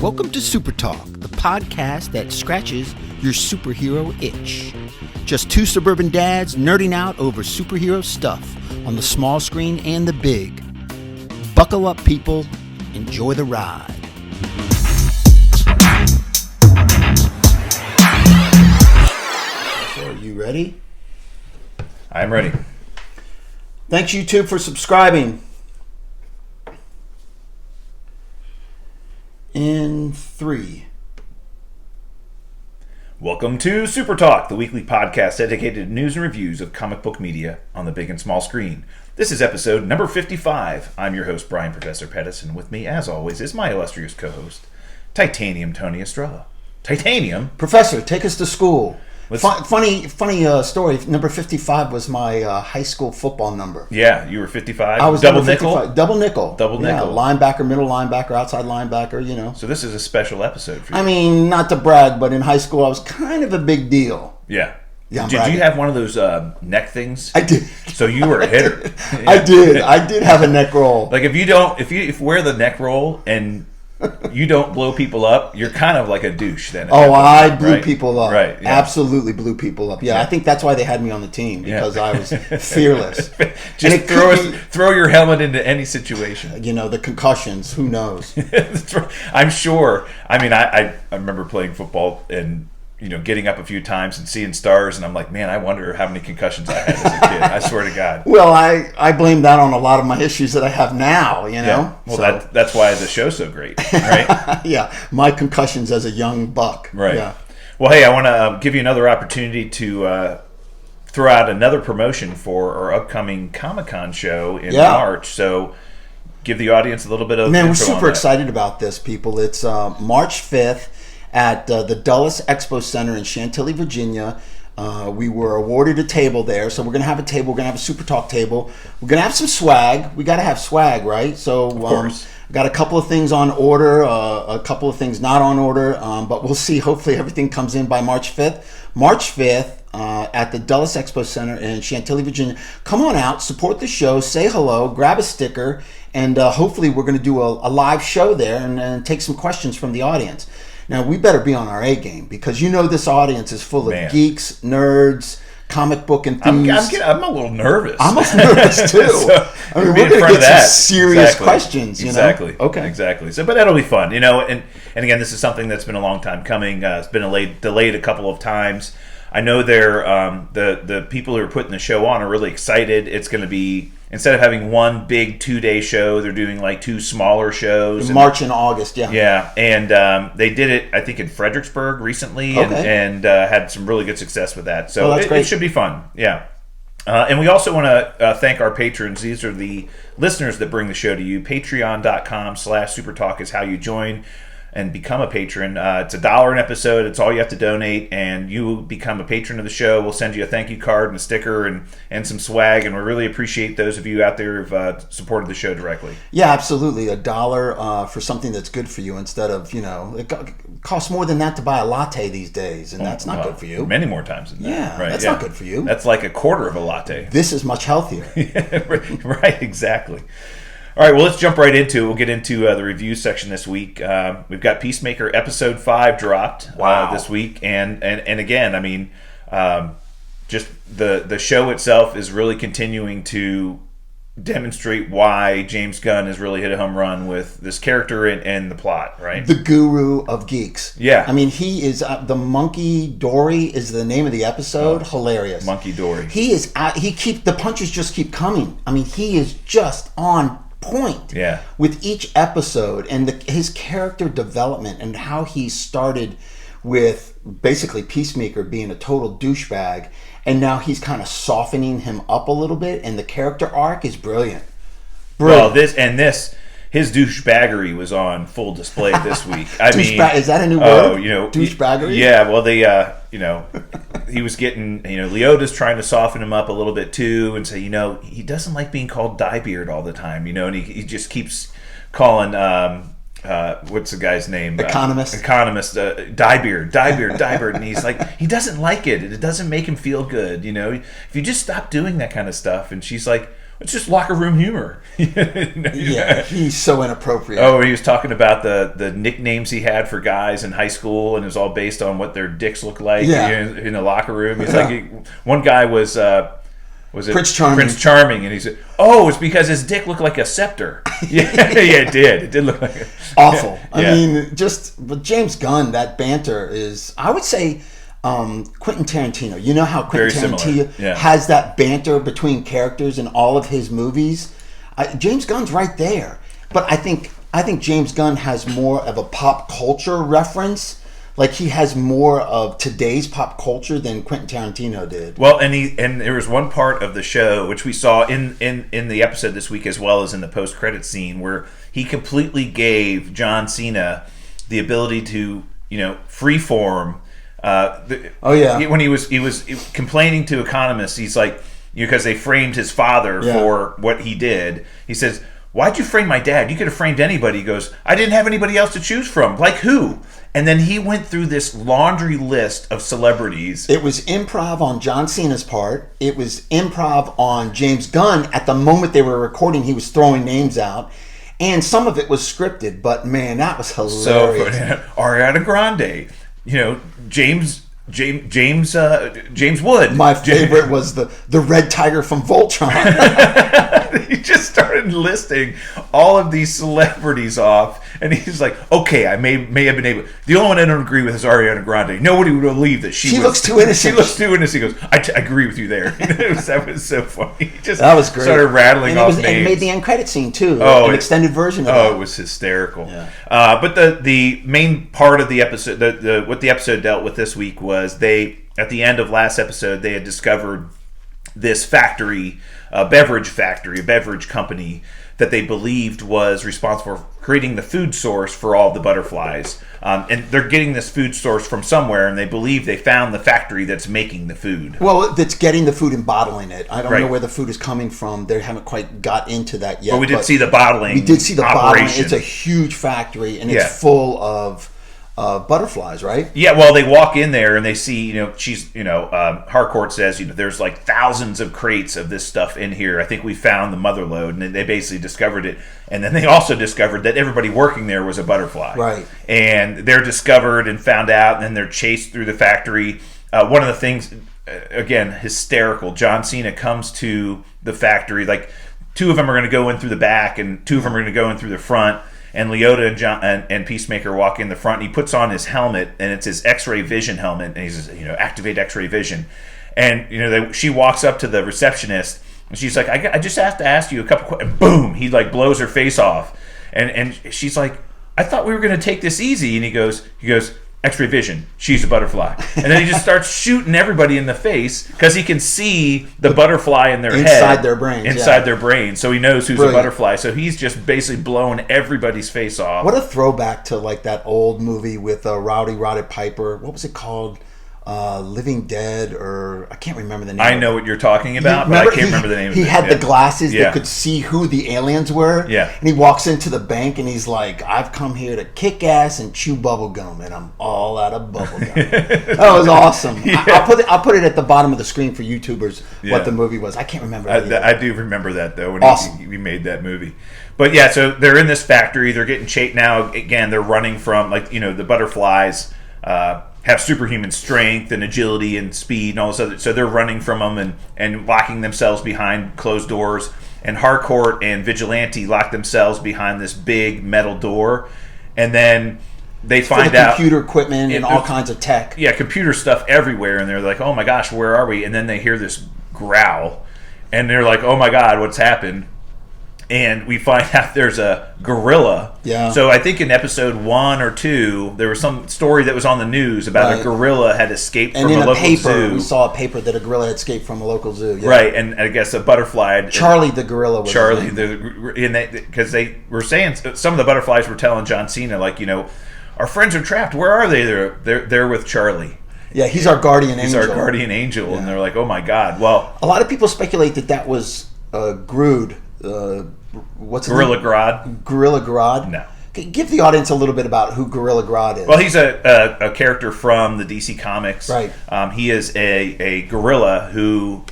Welcome to Super Talk, the podcast that scratches your superhero itch. Just two suburban dads nerding out over superhero stuff on the small screen and the big. Buckle up, people. Enjoy the ride. So, are you ready? I'm ready. Thanks, YouTube, for subscribing. In 3. Welcome to Super Talk, the weekly podcast dedicated to news and reviews of comic book media on the big and small screen. This is episode number 55. I'm your host, Brian Professor Pettis, and with me, as always, is my illustrious co-host, Titanium Tony Estrella. Titanium? Professor, take us to school. Funny story. Number 55 was my high school football number. Yeah, you were 55? I was double nickel? Double nickel. Double nickel. Yeah, linebacker, middle linebacker, outside linebacker, you know. So this is a special episode for you. I mean, not to brag, but in high school I was kind of a big deal. Yeah. Yeah, did you have one of those neck things? I did. So you were a hitter. I did have a neck roll. Like if you wear the neck roll and you don't blow people up, you're kind of like a douche then. I blew people up. Right. Yeah. Absolutely blew people up. Yeah, I think that's why they had me on the team, because I was fearless. Just throw your helmet into any situation. You know, the concussions, who knows? I'm sure. I mean, I remember playing football and, you know, getting up a few times and seeing stars, and I'm like, man, I wonder how many concussions I had as a kid. I swear to God. Well, I blame that on a lot of my issues that I have now, you know? Yeah. Well, that's why the show's so great, right? Yeah, my concussions as a young buck. Right. Yeah. Well, hey, I want to give you another opportunity to throw out another promotion for our upcoming Comic-Con show in March. So give the audience a little bit of Man, we're intro super on excited about this, people. It's March 5th. At the Dulles Expo Center in Chantilly, Virginia. We were awarded a table there, so we're going to have a table. We're going to have a Super Talk table. We're going to have some swag. We got to have swag, right? So, of course. Got a couple of things on order, a couple of things not on order, but we'll see. Hopefully everything comes in by March 5th. March 5th at the Dulles Expo Center in Chantilly, Virginia. Come on out, support the show, say hello, grab a sticker, and hopefully we're going to do a live show there and take some questions from the audience. Now, we better be on our A game, because you know this audience is full of geeks, nerds, comic book enthusiasts. I'm a little nervous. I'm nervous, too. So, I mean, we're going to get some serious questions, you know? Exactly. Okay. Exactly. So, but that'll be fun, you know, and again, this is something that's been a long time coming. It's been delayed a couple of times. I know the people who are putting the show on are really excited. It's going to be, instead of having one big 2-day show, they're doing like 2 smaller shows. March and August, yeah. Yeah, and they did it, I think, in Fredericksburg recently, and had some really good success with that. So it should be fun, yeah. And we also want to thank our patrons. These are the listeners that bring the show to you. Patreon.com/supertalk is how you join and become a patron. It's $1 an episode. It's all you have to donate, and you become a patron of the show. We'll send you a thank you card and a sticker and some swag, and we really appreciate those of you out there who've supported the show directly. Yeah, absolutely. $1 for something that's good for you, instead of, you know, it costs more than that to buy a latte these days, and that's not good for you. Many more times than that. Yeah, right. That's not good for you. That's like a quarter of a latte. This is much healthier. Right, exactly. All right, well, let's jump right into it. We'll get into the review section this week. We've got Peacemaker episode 5 dropped this week, and again, I mean, just the show itself is really continuing to demonstrate why James Gunn has really hit a home run with this character and the plot, right? The guru of geeks. Yeah. I mean, he is the Monkey Dory is the name of the episode. Hilarious. Monkey Dory. He is. The punches just keep coming. I mean, he is just on point with each episode, and his character development and how he started with basically Peacemaker being a total douchebag, and now he's kind of softening him up a little bit, and the character arc is brilliant. Well, his douchebaggery was on full display this week. I mean, is that a new word? Oh, you know, douchebaggery. Yeah. Well, they, you know, he was getting, you know, Leota's trying to soften him up a little bit too, and say, you know, he doesn't like being called Diebeard all the time, you know, and he just keeps calling, what's the guy's name? Economist, Diebeard, and he's like, he doesn't like it. It doesn't make him feel good, you know. If you just stop doing that kind of stuff, and she's like, it's just locker room humor. Yeah, he's so inappropriate. Oh, he was talking about the nicknames he had for guys in high school, and it was all based on what their dicks look like in the locker room. He's like, one guy was it Prince Charming? Prince Charming, and he said, "Oh, it's because his dick looked like a scepter." Yeah, it did. It did look like awful. I mean, but James Gunn, that banter is, I would say, Quentin Tarantino. You know how Quentin Tarantino has that banter between characters in all of his movies. James Gunn's right there, but I think James Gunn has more of a pop culture reference. Like, he has more of today's pop culture than Quentin Tarantino did. Well, and there was one part of the show which we saw in the episode this week, as well as in the post-credit scene, where he completely gave John Cena the ability to, freeform. When he was complaining to economists, he's like, because they framed his father for what he did. He says, "Why'd you frame my dad? You could have framed anybody." He goes, "I didn't have anybody else to choose from." Like who? And then he went through this laundry list of celebrities. It was improv on John Cena's part. It was improv on James Gunn. At the moment they were recording, he was throwing names out. And some of it was scripted, but man, that was hilarious. So, Ariana Grande, James Wood. My favorite was the red tiger from Voltron. He just started listing all of these celebrities off, and he's like, "Okay, I may have been able. The only one I don't agree with is Ariana Grande. Nobody would believe that she looks too innocent. She looks too innocent." He goes, "I agree with you there." That was so funny. He just that was great. Started rattling off names. And made the end credit scene too. An extended version of that. Oh, it was hysterical. Yeah. But the main part of the episode, what the episode dealt with this week was at the end of last episode, they had discovered this factory, a beverage company that they believed was responsible for creating the food source for all the butterflies. And they're getting this food source from somewhere, and they believe they found the factory that's making the food. Well, that's getting the food and bottling it. I don't know where the food is coming from. They haven't quite got into that yet. But we did see the bottling. We did see the bottling. It's a huge factory, and it's full of butterflies, right? Yeah, well, they walk in there and they see, Harcourt says, there's like thousands of crates of this stuff in here. I think we found the mother lode, and they basically discovered it. And then they also discovered that everybody working there was a butterfly. Right. And they're discovered and found out, and then they're chased through the factory. One of the things, again, hysterical, John Cena comes to the factory, like two of them are going to go in through the back, and two of them are going to go in through the front. And Leota and Peacemaker walk in the front, and he puts on his helmet, and it's his X-ray vision helmet, and he says, activate X-ray vision. And, she walks up to the receptionist, and she's like, I just have to ask you a couple questions. And boom, he like blows her face off. And she's like, I thought we were going to take this easy. And he goes, X-ray vision, she's a butterfly. And then he just starts shooting everybody in the face because he can see the butterfly in their head. Inside their brains. So he knows who's a butterfly. So he's just basically blowing everybody's face off. What a throwback to like that old movie with Rowdy Roddy Piper. What was it called? Living Dead, or I can't remember the name. I know what you're talking about, but I can't remember the name of it. He had the glasses that could see who the aliens were. Yeah. And he walks into the bank and he's like, I've come here to kick ass and chew bubble gum, and I'm all out of bubble gum. That was awesome. Yeah. I'll put it at the bottom of the screen for YouTubers what the movie was. I can't remember. I do remember that though, when he made that movie. But yeah, so they're in this factory, they're getting chased now. Again, they're running from the butterflies have superhuman strength and agility and speed and all this other. So they're running from them and locking themselves behind closed doors. And Harcourt and Vigilante lock themselves behind this big metal door. And then they find out computer equipment and all kinds of tech. Yeah, computer stuff everywhere. And they're like, oh my gosh, where are we? And then they hear this growl. And they're like, oh my God, what's happened? And we find out there's a gorilla. Yeah. So I think in episode 1 or 2, there was some story that was on the news about a gorilla had escaped from a local zoo. We saw a paper that a gorilla had escaped from a local zoo. Yeah. Right, and I guess a butterfly. Charlie the gorilla was Charlie, because they were saying, some of the butterflies were telling John Cena, like, our friends are trapped. Where are they? They're with Charlie. Yeah, he's our guardian angel. He's our guardian angel. Yeah. And they're like, oh my God. Well, a lot of people speculate that was Grodd. What's Gorilla Grodd? Gorilla Grodd? No. Give the audience a little bit about who Gorilla Grodd is. Well, he's a character from the DC Comics. Right. He is a gorilla who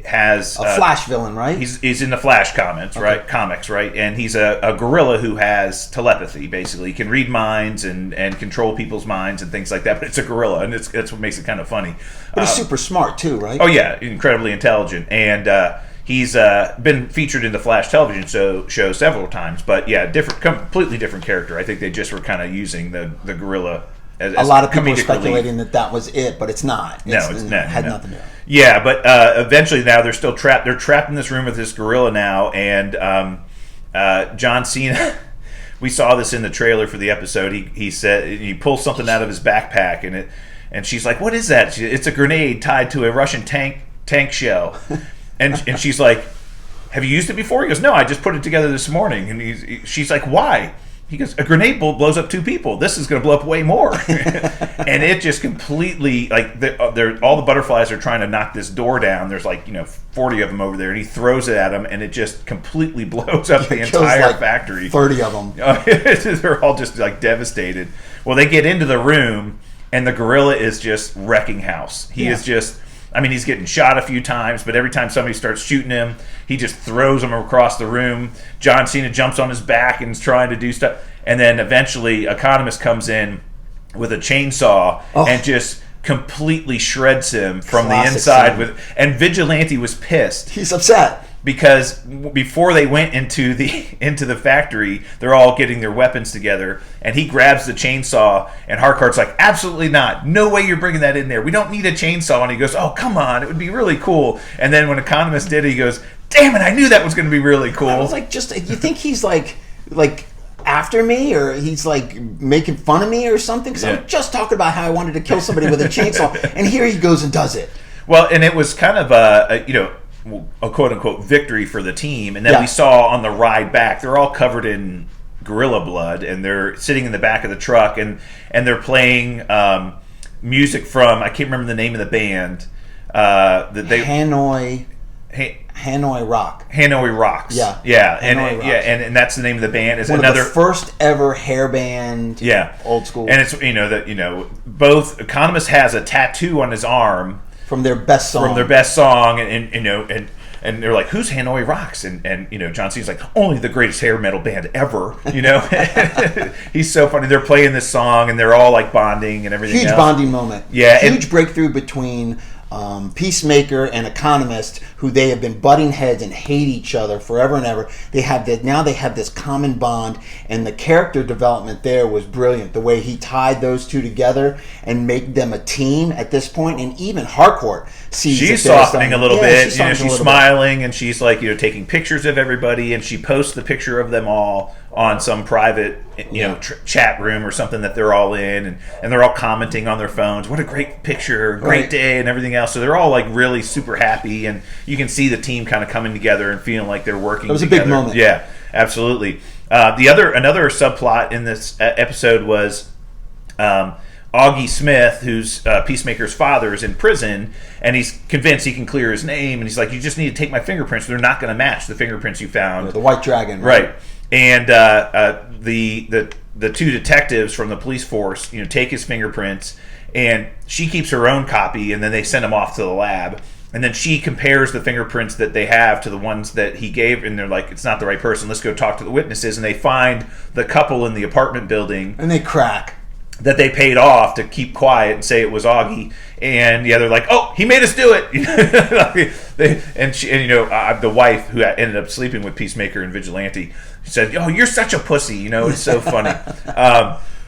has a Flash villain, right? He's in the Flash comics, right? Comics, right? And he's a gorilla who has telepathy. Basically, he can read minds and control people's minds and things like that. But it's a gorilla, and that's what makes it kind of funny. But he's super smart too, right? Oh yeah, incredibly intelligent, and he's been featured in the Flash television show several times. But yeah, completely different character. I think they just were kind of using the gorilla. As a lot of people are speculating that was it, but it had nothing to do. Yeah, but eventually now they're still trapped. They're trapped in this room with this gorilla now, and John Cena. We saw this in the trailer for the episode. He said he pulls something out of his backpack, and she's like, "What is that?" It's a grenade tied to a Russian tank shell, and she's like, "Have you used it before?" He goes, "No, I just put it together this morning." And she's like, "Why?" He goes, "A grenade blows up 2 people. This is going to blow up way more." And it just completely, like, all the butterflies are trying to knock this door down. There's 40 of them over there, and he throws it at them, and it just completely blows up the entire factory. 30 of them. They're all just devastated. Well, they get into the room, and the gorilla is just wrecking house. He is just... he's getting shot a few times, but every time somebody starts shooting him, he just throws them across the room. John Cena jumps on his back and is trying to do stuff. And then eventually, Economist comes in with a chainsaw and just completely shreds him from the inside. And Vigilante was pissed. He's upset. Because before they went into the factory, they're all getting their weapons together, and he grabs the chainsaw, and Harcourt's like, "Absolutely not! No way you're bringing that in there. We don't need a chainsaw." And he goes, "Oh, come on! It would be really cool." And then when Economist did it, he goes, "Damn it! I knew that was going to be really cool." I was like, "You think he's like after me, or he's like making fun of me or something?" Because I'm just talking about how I wanted to kill somebody with a chainsaw, and here he goes and does it. Well, and it was kind of a quote-unquote victory for the team, and then we saw on the ride back, they're all covered in gorilla blood, and they're sitting in the back of the truck, and they're playing music from, I can't remember the name of the band, Hanoi Rock. Hanoi Rocks. Yeah. And that's the name of the band. Is one another of the first ever hair band. Yeah, old school. And it's both Economist has a tattoo on his arm from their best song, and they're like, "Who's Hanoi Rocks?" And John Cena's like, "Only the greatest hair metal band ever." He's so funny. They're playing this song, and they're all like bonding and everything. Huge bonding moment. Yeah, huge breakthrough between Peacemaker and Economist, who they have been butting heads and hate each other forever and ever. They have this common bond, and the character development there was brilliant. The way he tied those two together and make them a team at this point, and even Harcourt sees she's softening a little bit. She's smiling, and she's like taking pictures of everybody, and she posts the picture of them all on some private chat room or something that they're all in, and they're all commenting on their phones. What a great picture, great day, and everything else. So they're all like really super happy, and you can see the team kind of coming together and feeling like they're working. It was together. A big moment. Yeah, absolutely. Another subplot in this episode was Augie Smith, who's Peacemaker's father, is in prison, and he's convinced he can clear his name, and he's like, "You just need to take my fingerprints. They're not going to match the fingerprints you found." The White Dragon, right? And the two detectives from the police force, take his fingerprints, and she keeps her own copy, and then they send him off to the lab, and then she compares the fingerprints that they have to the ones that he gave, and they're like, "It's not the right person. Let's go talk to the witnesses." And they find the couple in the apartment building, and they crack that they paid off to keep quiet and say it was Augie, and they're like, "Oh, he made us do it." The wife who ended up sleeping with Peacemaker and Vigilante said, "Oh, you're such a pussy." It's so funny.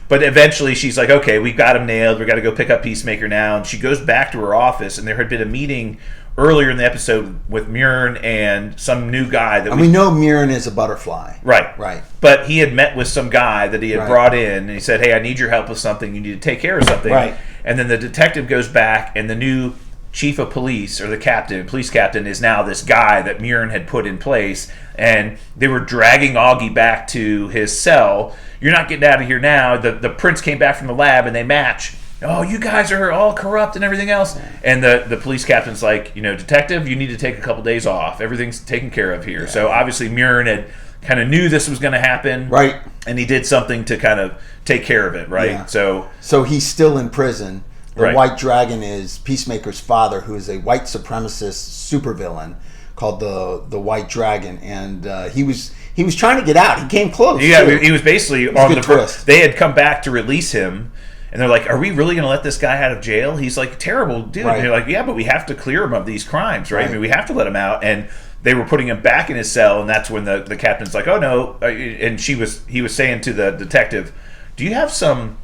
But eventually she's like, "Okay, we've got him nailed. We got to go pick up Peacemaker now." And she goes back to her office, and there had been a meeting earlier in the episode with Murn and some new guy that we know Murn is a butterfly. Right. But he had met with some guy that he had brought in, and he said, "Hey, I need your help with something. You need to take care of something." Right. And then the detective goes back, and the new chief of police, or the police captain, is now this guy that Murn had put in place, and they were dragging Augie back to his cell. "You're not getting out of here now. The prints came back from the lab, and they match. Oh, you guys are all corrupt and everything else." And the police captain's like, "Detective, you need to take a couple days off. Everything's taken care of here." Yeah. So obviously Murn had kind of knew this was going to happen. Right. And he did something to kind of take care of it, right? Yeah. So he's still in prison. The White Dragon is Peacemaker's father, who is a white supremacist supervillain called the White Dragon, and he was trying to get out. He came close. Yeah, he was basically on the twist. They had come back to release him, and they're like, "Are we really going to let this guy out of jail? He's like terrible dude." Right. And they're like, "Yeah, but we have to clear him of these crimes, right? I mean, we have to let him out." And they were putting him back in his cell, and that's when the captain's like, "Oh no!" And he was saying to the detective, "Do you have some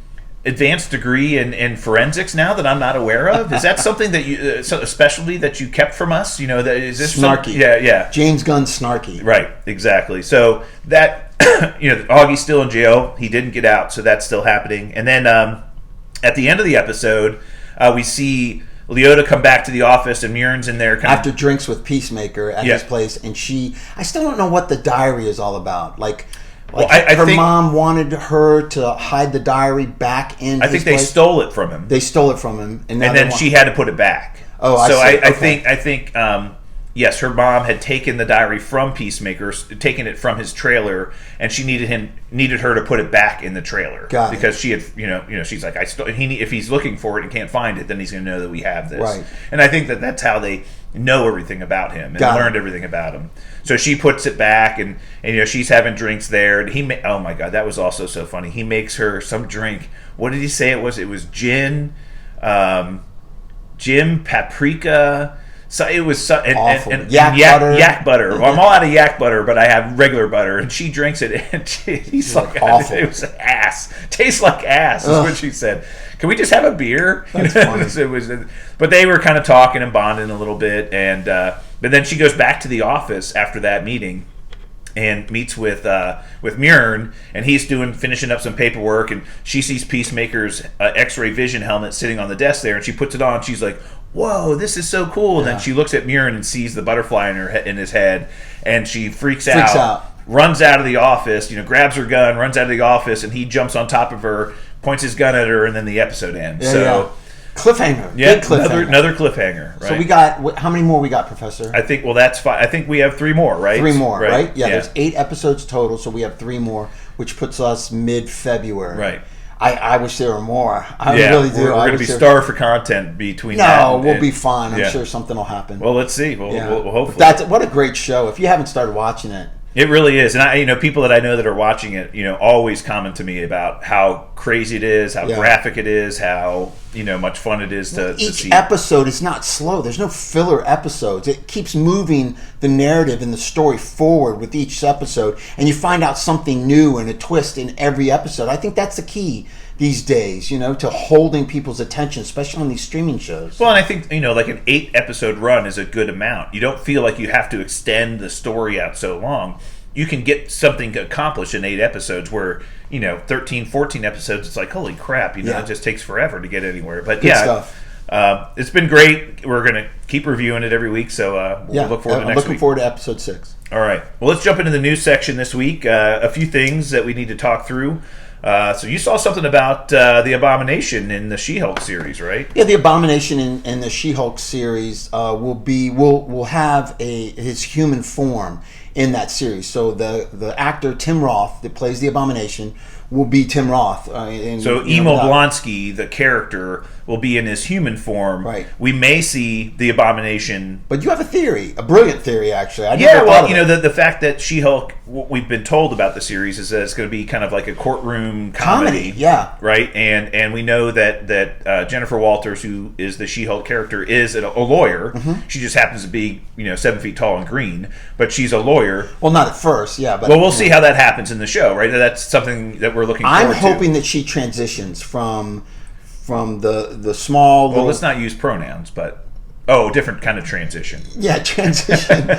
advanced degree in forensics now that I'm not aware of? Is that something that you, a specialty that you kept from us? You know, that is this snarky? Yeah. James Gunn snarky. Right, exactly. So that Augie's still in jail. He didn't get out, so that's still happening. And then at the end of the episode, we see Leota come back to the office, and Murn's in there after drinks with Peacemaker at his place, and I still don't know what the diary is all about. I think mom wanted her to hide the diary back in. I think they stole it from him. They stole it from him, and then she had to put it back. Oh, so I think yes, her mom had taken the diary from Peacemaker, taken it from his trailer, and she needed her to put it back in the trailer because she had she's like, if he's looking for it and can't find it, then he's going to know that we have this. Right. And I think that's how they know everything about him and learned everything about him. So she puts it back, and she's having drinks there. And oh my god, that was also so funny. He makes her some drink. What did he say it was? It was gin, paprika. So it was and yak butter. Well, I'm all out of yak butter, but I have regular butter. And she drinks it, and he's like, awful. It was ass. Tastes like ass, is what she said. Can we just have a beer? That's funny. But they were kind of talking and bonding a little bit, and but then she goes back to the office after that meeting and meets with Murn, and he's finishing up some paperwork, and she sees Peacemaker's X-ray vision helmet sitting on the desk there, and she puts it on. She's like, "Whoa, this is so cool!" And then she looks at Murn and sees the butterfly in his head, and she freaks out. Runs out of the office, grabs her gun, runs out of the office, and he jumps on top of her, points his gun at her, and then the episode ends. Cliffhanger. Yeah, big cliffhanger. Another cliffhanger. Right? So we got, how many more we got, Professor? I think, that's fine. I think we have 3 more, right? 3 more, right? Yeah, there's 8 episodes total, so we have 3 more, which puts us mid-February. Right. I wish there were more. I really do. We're going to be starved for content between now. No, we'll be fine. I'm sure something will happen. Well, let's see. We'll hopefully. But what a great show. If you haven't started watching it. It really is. And people that I know that are watching it, always comment to me about how crazy it is, how graphic it is, how, much fun it is to see. Each episode is not slow. There's no filler episodes. It keeps moving the narrative and the story forward with each episode, and you find out something new and a twist in every episode. I think that's the key these days, to holding people's attention, especially on these streaming shows. Well, and I think, like an 8-episode run is a good amount. You don't feel like you have to extend the story out so long. You can get something accomplished in 8 episodes where, 13, 14 episodes, it's like, holy crap, it just takes forever to get anywhere. But good stuff. It's been great. We're going to keep reviewing it every week, so we'll look forward to next week. I'm looking forward to episode 6. All right. Well, let's jump into the news section this week. A few things that we need to talk through. So you saw something about the Abomination in the She-Hulk series, right? Yeah, the Abomination in the She-Hulk series will have his human form in that series. So the actor Tim Roth that plays the Abomination will be Tim Roth. So Emil Blonsky, the character, will be in his human form. Right. We may see the Abomination. But you have a theory, a brilliant theory, actually. The fact that She-Hulk, what we've been told about the series is that it's going to be kind of like a courtroom comedy. Yeah. Right? And we know that Jennifer Walters, who is the She-Hulk character, is a lawyer. Mm-hmm. She just happens to be, 7 feet tall and green, but she's a lawyer. Well, not at first, yeah. But, we'll see how that happens in the show, right? That's something that we're looking forward to. I'm hoping that she transitions from the small. Well, let's not use pronouns, but different kind of transition. Yeah, transition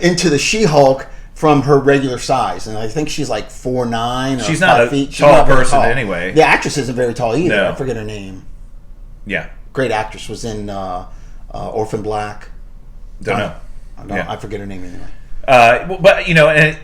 into the She-Hulk from her regular size, and I think she's like 4'9". She's not a tall person anyway. The actress isn't very tall either. No. I forget her name. Yeah, great actress, was in Orphan Black. Don't know. I forget her name anyway. But and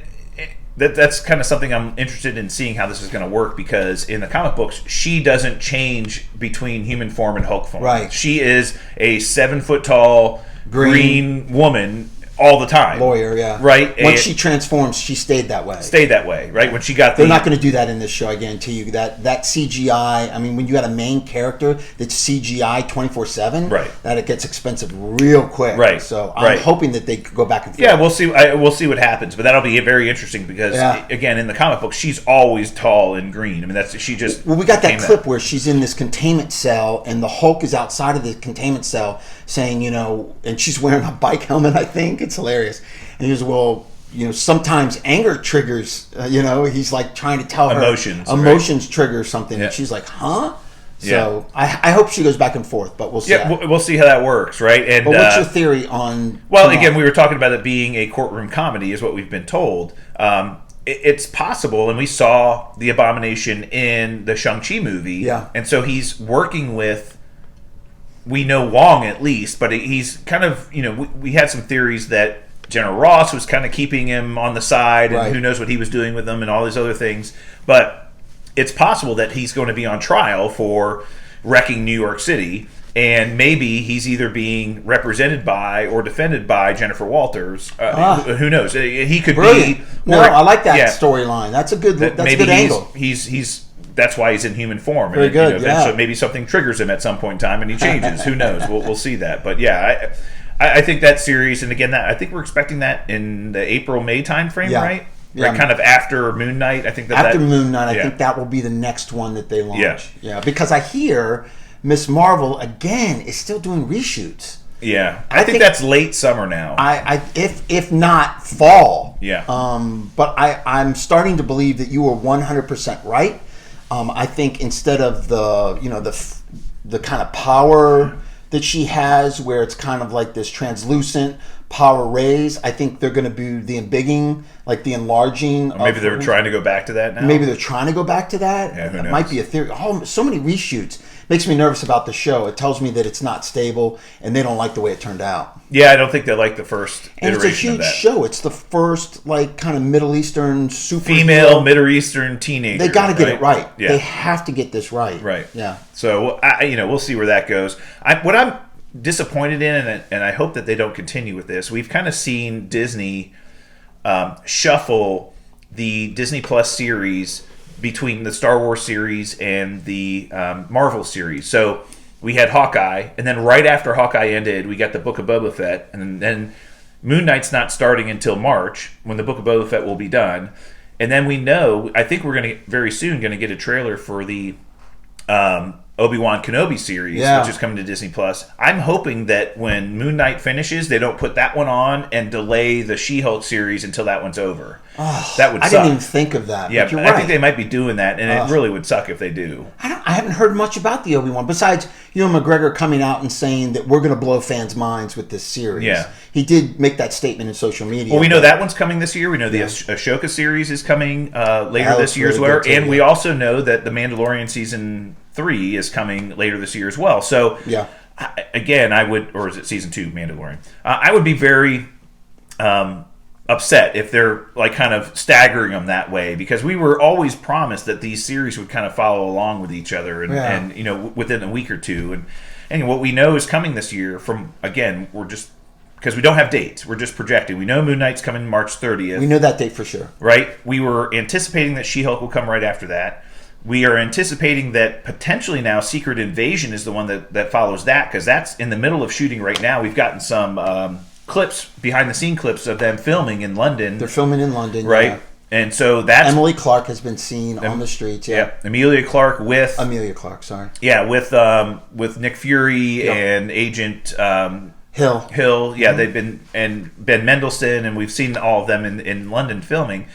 that's kind of something I'm interested in seeing how this is going to work, because in the comic books, she doesn't change between human form and Hulk form. Right. She is a 7 foot tall green woman all the time. Lawyer, yeah. Right? Once she transforms, she stayed that way. Right? When she got They're not going to do that in this show, I guarantee you. That CGI, I mean, when you got a main character that's CGI 24/7, right, that it gets expensive real quick. Right. So I'm hoping that they could go back and forth. Yeah, we'll see. We'll see what happens, but that'll be very interesting because, again, in the comic book, she's always tall and green. I mean, she just... Well, we got that clip where she's in this containment cell, and the Hulk is outside of the containment cell saying, and she's wearing a bike helmet, I think. It's hilarious. And he goes, well, sometimes anger triggers, he's like trying to tell her emotions trigger something. Yeah. And she's like, huh? So I hope she goes back and forth, but we'll see. Yeah, we'll see how that works, right? And but what's your theory on... Well, again, we were talking about it being a courtroom comedy is what we've been told. It's possible, and we saw the Abomination in the Shang-Chi movie. Yeah. And so he's working with... We know Wong at least, but he's kind of, we had some theories that General Ross was kind of keeping him on the side, and who knows what he was doing with them and all these other things. But it's possible that he's going to be on trial for wrecking New York City, and maybe he's either being represented by or defended by Jennifer Walters. Who knows? He could be. No, I like that storyline. That's a good. That's a good angle. He's that's why he's in human form. Very good. So maybe something triggers him at some point in time, and he changes. Who knows? We'll see that. But yeah, I think that series, and again, I think we're expecting that in the April-May timeframe, right? Yeah. Right, kind of after Moon Knight. I think after Moon Knight, I think that will be the next one that they launch. Yeah, because I hear Miss Marvel again is still doing reshoots. Yeah, I think that's late summer now. If not fall. Yeah. But I'm starting to believe that you were 100% right. I think instead of the kind of power that she has, where it's kind of like this translucent power rays, I think they're going to be the embigging, like the enlarging. Maybe they're trying to go back to that now. Maybe they're trying to go back to that. Yeah, who knows? It might be a theory. Oh, so many reshoots. Makes me nervous about the show. It tells me that it's not stable, and they don't like the way it turned out. Yeah, I don't think they like the first and iteration of that. it's a huge show. It's the first, like, kind of Middle Eastern female Middle Eastern teenager. They got to get it right. Yeah. They have to get this right. Right. Yeah. So, we'll see where that goes. What I'm disappointed in, and I hope that they don't continue with this, we've kind of seen Disney shuffle the Disney Plus series between the Star Wars series and the Marvel series. So we had Hawkeye, and then right after Hawkeye ended, we got the Book of Boba Fett, and then Moon Knight's not starting until March, when the Book of Boba Fett will be done. And then we know, I think we're going to very soon going to get a trailer for the Obi-Wan Kenobi series, which is coming to Disney Plus. I'm hoping that when Moon Knight finishes, they don't put that one on and delay the She-Hulk series until that one's over. Oh, that would suck. I didn't even think of that. Yeah, but you're I right. think they might be doing that, and it really would suck if they do. I haven't heard much about the Obi-Wan, besides McGregor coming out and saying that we're going to blow fans' minds with this series. Yeah. He did make that statement in social media. Well, we know that one's coming this year. We know the Ashoka series is coming later this year as well. And we also know that the Mandalorian Season 3 is coming later this year as well. So, again, I would, or is it Season 2, Mandalorian? I would be very upset if they're like kind of staggering them that way, because we were always promised that these series would kind of follow along with each other and within a week or two. And what we know is coming this year from, again, we're just... because we don't have dates. We're just projecting. We know Moon Knight's coming March 30th. We know that date for sure. Right? We were anticipating that She-Hulk will come right after that. We are anticipating that potentially now Secret Invasion is the one that follows that, because that's in the middle of shooting right now. We've gotten some clips, behind-the-scene clips of them filming in London. They're filming in London, right? Yeah. And so that's... Emily Clark has been seen on the streets, Emilia Clarke, sorry. Yeah, with Nick Fury and Agent... Hill, they've been, and Ben Mendelsohn, and we've seen all of them in London filming.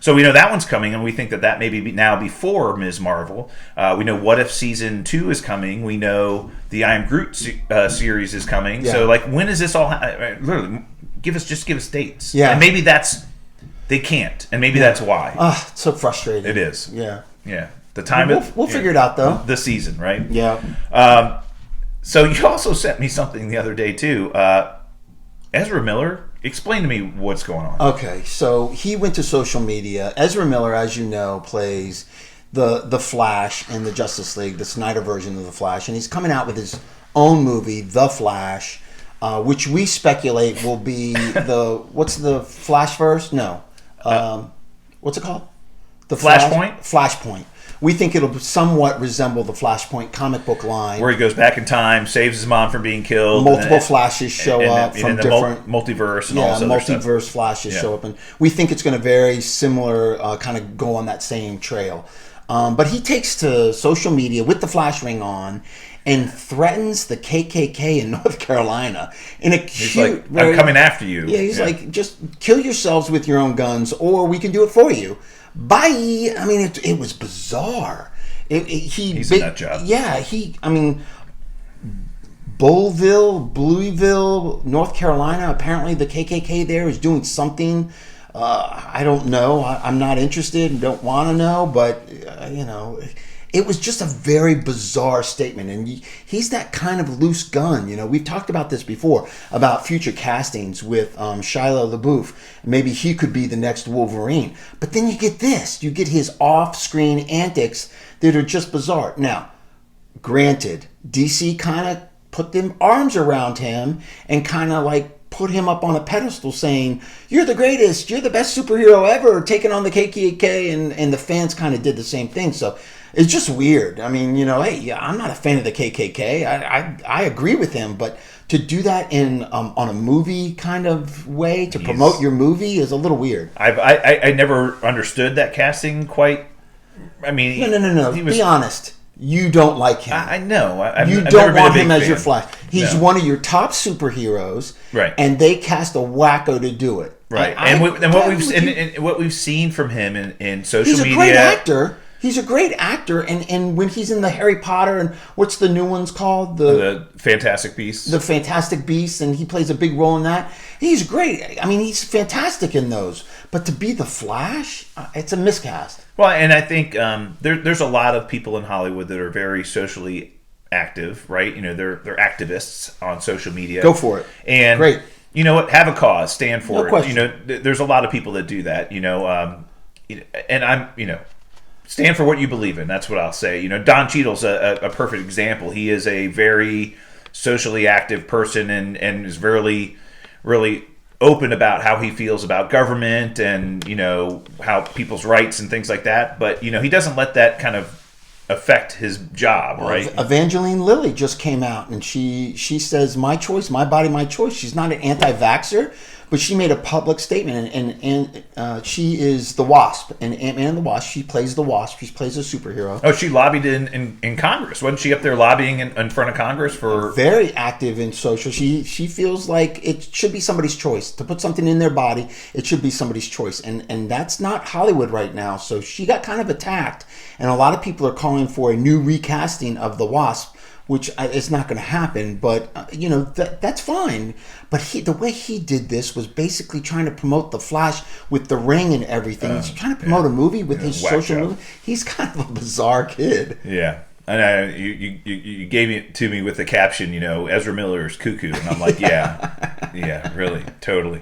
So we know that one's coming, and we think that may be now before Ms. Marvel. We know What If Season 2 is coming. We know the I Am Groot series is coming. Yeah. So, like, when is this all... literally, give us dates. Yeah. And maybe they can't, and maybe that's why. It's so frustrating. It is. Yeah. Yeah. The time... We'll figure it out, though. The season, right? Yeah. So you also sent me something the other day, too. Ezra Miller, explain to me what's going on. Okay, so he went to social media. Ezra Miller, as you know, plays the Flash in the Justice League, the Snyder version of the Flash, and he's coming out with his own movie, The Flash. which we speculate will be what's the Flashverse? No. What's it called? The Flashpoint? Flashpoint. We think it'll somewhat resemble the Flashpoint comic book line. Where he goes back in time, saves his mom from being killed. Multiple Flashes show up from different... multiverse and all this other stuff. Multiverse Flashes show up. And we think it's going to very similar, kind of go on that same trail. But he takes to social media with the flash ring on and threatens the KKK in North Carolina in a he's cute, like, I'm coming after you. Yeah, he's like, just kill yourselves with your own guns, or we can do it for you. Bye. I mean, it was bizarre. He's a nut job. Yeah, Louisville, North Carolina. Apparently, the KKK there is doing something. I don't know. I'm not interested and don't want to know. But it was just a very bizarre statement, and he's that kind of loose gun. We've talked about this before about future castings with Shia LaBeouf. Maybe he could be the next Wolverine. But then you get this. You get his off-screen antics that are just bizarre. Now, granted, DC kind of put them arms around him and kind of like put him up on a pedestal saying, you're the greatest, you're the best superhero ever, taking on the KKK, and the fans kind of did the same thing. So it's just weird. I mean, hey, I'm not a fan of the KKK. I agree with him, but to do that in on a movie kind of way to promote your movie is a little weird. I never understood that casting quite. I mean, no. Be honest. You don't like him. I know. You don't want him as your Flash. He's one of your top superheroes, right? And they cast a wacko to do it, right? And what we've seen from him in social media, he's a great actor. He's a great actor, and when he's in the Harry Potter and what's the new ones called? The Fantastic Beasts. The Fantastic Beasts, and he plays a big role in that. He's great. I mean, he's fantastic in those. But to be the Flash, it's a miscast. Well, and I think there's a lot of people in Hollywood that are very socially active, right? They're activists on social media. Go for it. And great. You know what? Have a cause. Stand for it. Question. There's a lot of people that do that. And I'm stand for what you believe in. That's what I'll say. Don Cheadle's a perfect example. He is a very socially active person and is really, really open about how he feels about government and, how people's rights and things like that. But, he doesn't let that kind of affect his job, right? Evangeline Lilly just came out and she says, my choice, my body, my choice. She's not an anti-vaxxer, but she made a public statement, and she is the Wasp, and Ant-Man and the Wasp. She plays the Wasp. She plays a superhero. Oh, she lobbied in Congress. Wasn't she up there lobbying in front of Congress for? Very active in social. She feels like it should be somebody's choice to put something in their body. It should be somebody's choice, and that's not Hollywood right now. So she got kind of attacked, and a lot of people are calling for a new recasting of the Wasp, which is not going to happen, but that's fine. But the way he did this was basically trying to promote the Flash with the ring and everything. He's trying to promote a movie with his social movie. He's kind of a bizarre kid. Yeah, I know. You gave it to me with the caption, Ezra Miller's cuckoo, and I'm like, yeah, really, totally.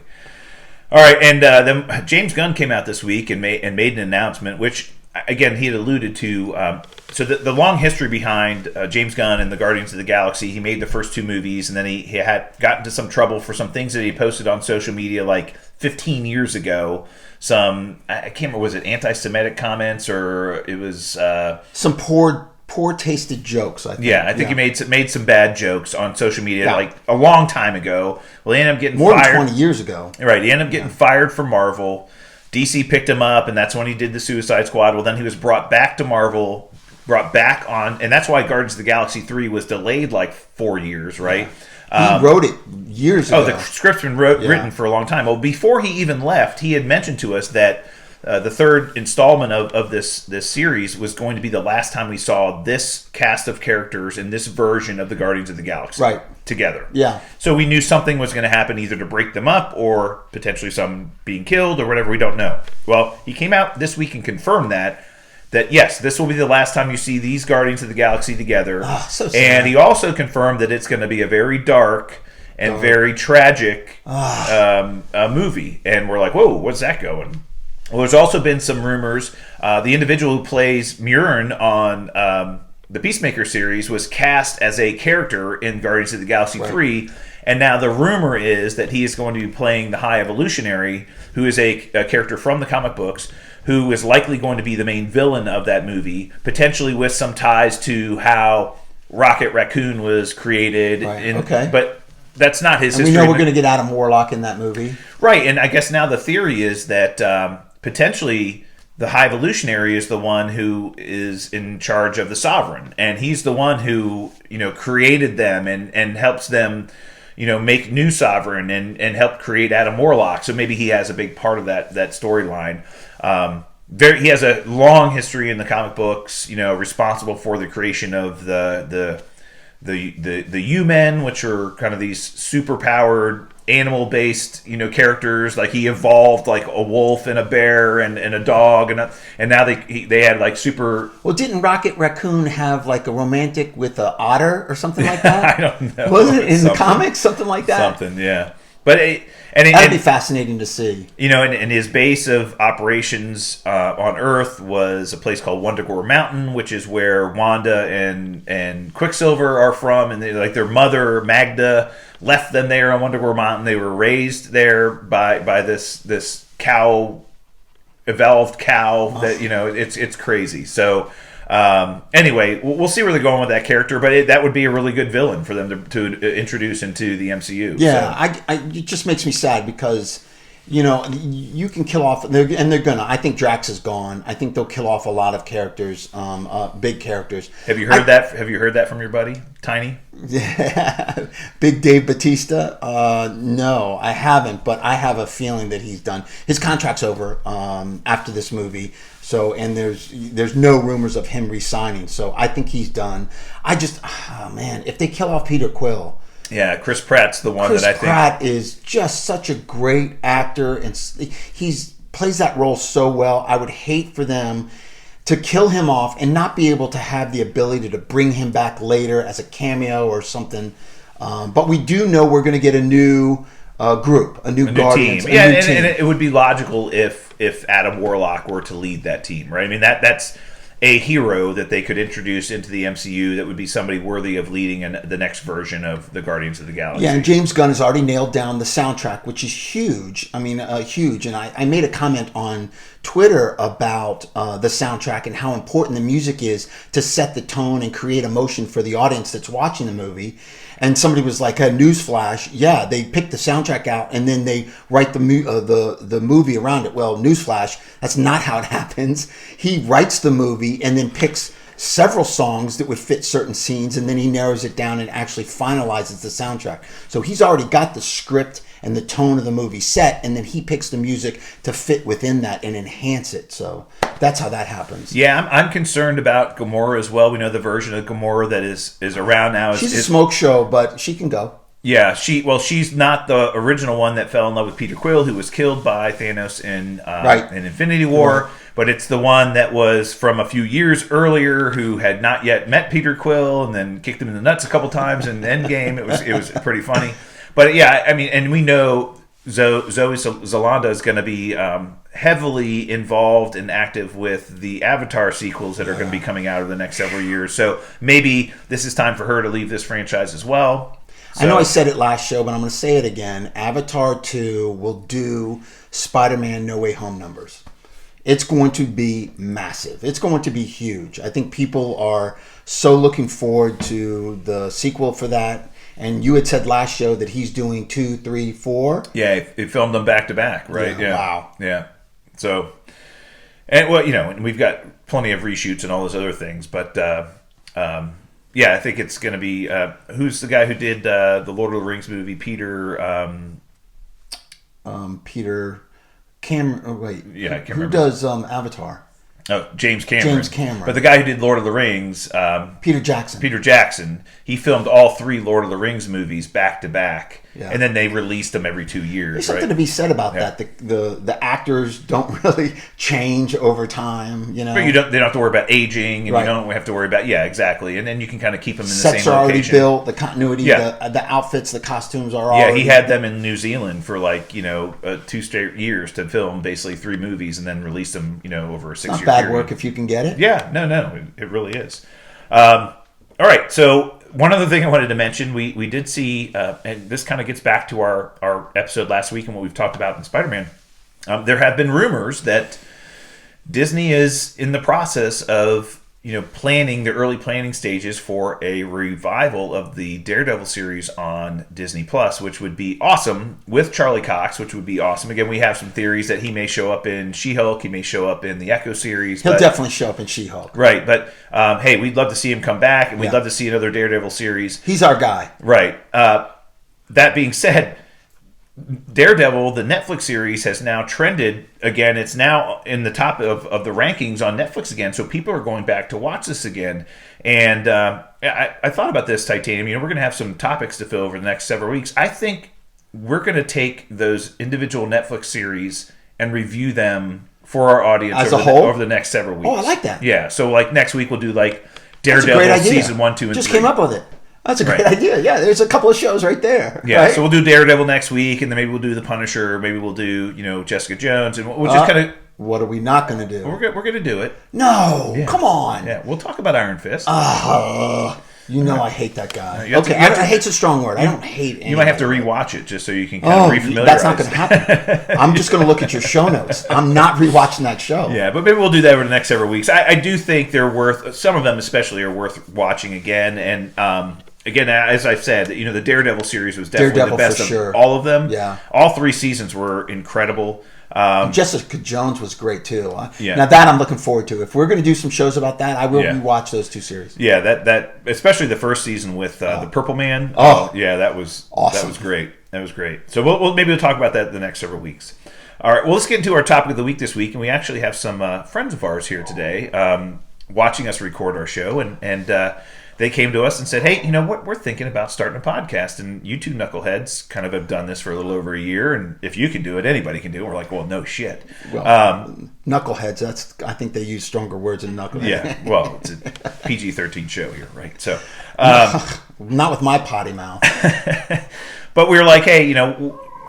All right, and then James Gunn came out this week and made an announcement, which, again, he had alluded to. So the long history behind James Gunn and the Guardians of the Galaxy, he made the first two movies, and then he had gotten into some trouble for some things that he posted on social media like 15 years ago. Some, I can't remember, was it anti-Semitic comments or it was... some poor tasted jokes, I think. Yeah, I think he made some bad jokes on social media like a long time ago. Well, he ended up getting fired. More than 20 years ago. Right, he ended up getting fired from Marvel. DC picked him up, and that's when he did the Suicide Squad. Well, then he was brought back to Marvel, brought back on, and that's why Guardians of the Galaxy 3 was delayed like 4 years, right? He wrote it years ago. Oh, the script's been written for a long time. Well, before he even left, he had mentioned to us that the third installment of this series was going to be the last time we saw this cast of characters in this version of the Guardians of the Galaxy together. Yeah. So we knew something was going to happen, either to break them up or potentially some being killed or whatever. We don't know. Well, he came out this week and confirmed that yes, this will be the last time you see these Guardians of the Galaxy together. Oh, so sad. And he also confirmed that it's going to be a very dark and very tragic movie. And we're like, whoa, what's that going? Well, there's also been some rumors. The individual who plays Murn on the Peacemaker series was cast as a character in Guardians of the Galaxy 3, And now the rumor is that he is going to be playing the High Evolutionary, who is a character from the comic books, who is likely going to be the main villain of that movie, potentially with some ties to how Rocket Raccoon was created. Okay. But that's not his history. We know we're going to get Adam Warlock in that movie. Right, and I guess now the theory is that potentially the High Evolutionary is the one who is in charge of the Sovereign, and he's the one who, created them and helps them, make new Sovereign and help create Adam Warlock. So maybe he has a big part of that storyline. He has a long history in the comic books, responsible for the creation of the U-Men, which are kind of these super powered animal-based, characters. Like he evolved like a wolf and a bear and a dog, and now they had like super. Well, didn't Rocket Raccoon have like a romantic with an otter or something like that? I don't know. Wasn't it in the comics something like that? Something, yeah. But that'd be fascinating to see. And his base of operations on Earth was a place called Wundagore Mountain, which is where Wanda and Quicksilver are from, and their mother Magda left them there on Wundagore Mountain. They were raised there by this cow, evolved cow. That it's crazy. So. Anyway, we'll see where they're going with that character, but that would be a really good villain for them to introduce into the MCU. Yeah, so. It just makes me sad because, you can kill off, and they're gonna. I think Drax is gone. I think they'll kill off a lot of characters, big characters. Have you heard that? Have you heard that from your buddy Tiny? Yeah, Big Dave Bautista. No, I haven't, but I have a feeling that he's done. His contract's over after this movie. So, and there's no rumors of him re-signing. So I think he's done. If they kill off Peter Quill. Yeah, Chris Pratt's the one Chris that I think. Pratt is just such a great actor, and he's plays that role so well. I would hate for them to kill him off and not be able to have the ability to bring him back later as a cameo or something. But we do know we're going to get a new group, a new Guardians, team. Yeah, and it would be logical if Adam Warlock were to lead that team, right? I mean, that's a hero that they could introduce into the MCU that would be somebody worthy of leading the next version of the Guardians of the Galaxy. Yeah, and James Gunn has already nailed down the soundtrack, which is huge. I mean, huge. And I made a comment on Twitter about the soundtrack and how important the music is to set the tone and create emotion for the audience that's watching the movie. And somebody was like, "Hey, newsflash! Yeah, they pick the soundtrack out and then they write the movie around it." Well, newsflash, that's not how it happens. He writes the movie and then picks several songs that would fit certain scenes, and then he narrows it down and actually finalizes the soundtrack. So he's already got the script and the tone of the movie set, and then he picks the music to fit within that and enhance it. So that's how that happens. Yeah, I'm concerned about Gamora as well. We know the version of Gamora that is around now. She's a smoke show, but she can go. Yeah, she's not the original one that fell in love with Peter Quill, who was killed by Thanos in Infinity War. Right. But it's the one that was from a few years earlier, who had not yet met Peter Quill, and then kicked him in the nuts a couple times in Endgame. It was pretty funny. But yeah, I mean, and we know Zoe Saldana is going to be heavily involved and active with the Avatar sequels that are going to be coming out over the next several years. So maybe this is time for her to leave this franchise as well. So, I know I said it last show, but I'm going to say it again. Avatar 2 will do Spider-Man No Way Home numbers. It's going to be massive. It's going to be huge. I think people are so looking forward to the sequel for that. And you had said last show that he's doing 2, 3, 4. Yeah, he filmed them back to back, right? Yeah. Wow. Yeah. So, and well, and we've got plenty of reshoots and all those other things, but yeah, I think it's going to be who's the guy who did the Lord of the Rings movie? Peter Cameron. Oh, wait, yeah, I can't who remember. Does Avatar? Oh, James Cameron. James Cameron. But the guy who did Lord of the Rings, Peter Jackson. Peter Jackson. He filmed all 3 Lord of the Rings movies back to back, and then they released them every 2 years. There's something to be said about that. The actors don't really change over time. But they don't have to worry about aging, and you don't have to worry about exactly. And then you can kind of keep them in the same location. Sets are already built. The continuity, the outfits, the costumes are all. Yeah, he had them in New Zealand for 2 straight years to film basically 3 movies, and then release them over a 6-year period. Bad work if you can get it. Yeah, no, it really is. All right, so one other thing I wanted to mention, we did see, and this kind of gets back to our episode last week and what we've talked about in Spider-Man. There have been rumors that Disney is in the process of planning the early planning stages for a revival of the Daredevil series on Disney Plus, which would be awesome, with Charlie Cox, which would be awesome. Again, we have some theories that he may show up in She-Hulk, he may show up in the Echo series. He'll definitely show up in She-Hulk. Right, but hey, we'd love to see him come back, and we'd love to see another Daredevil series. He's our guy. Right. That being said, Daredevil, the Netflix series, has now trended again. It's now in the top of the rankings on Netflix again, so people are going back to watch this again. And I thought about this, Titanium. We're going to have some topics to fill over the next several weeks. I think we're going to take those individual Netflix series and review them for our audience as a whole over the next several weeks. Oh, I like that. Yeah, so like next week we'll do like Daredevil season 1, 2, and 3. Just came up with it. That's a great idea. Yeah, there's a couple of shows right there. Yeah, right? So we'll do Daredevil next week, and then maybe we'll do The Punisher, or maybe we'll do Jessica Jones, and we'll just kind of. What are we not going to do? We're going to do it. No, come on. Yeah, we'll talk about Iron Fist. I hate that guy. I hate's a strong word. I don't hate anything. You might have to rewatch it just so you can kind of refamiliarize. That's not going to happen. I'm just going to look at your show notes. I'm not rewatching that show. Yeah, but maybe we'll do that over the next several weeks. I do think they're worth, some of them especially are worth watching again, and again, as I've said, the Daredevil series was definitely the best of all of them. Yeah. All 3 seasons were incredible. Jessica Jones was great, too. Yeah. Now, that I'm looking forward to. If we're going to do some shows about that, I will rewatch those 2 series. Yeah, that especially the first season with the Purple Man. Yeah, that was awesome. That was great. That was great. So maybe we'll talk about that the next several weeks. All right, well, let's get into our topic of the week this week. And we actually have some friends of ours here today watching us record our show. And they came to us and said, hey, what? We're thinking about starting a podcast. And you two knuckleheads kind of have done this for a little over a year. And if you can do it, anybody can do it. We're like, well, no shit. Well, knuckleheads, I think they use stronger words than knuckleheads. Yeah, well, it's a PG-13 show here, right? So, not with my potty mouth. But we were like, hey,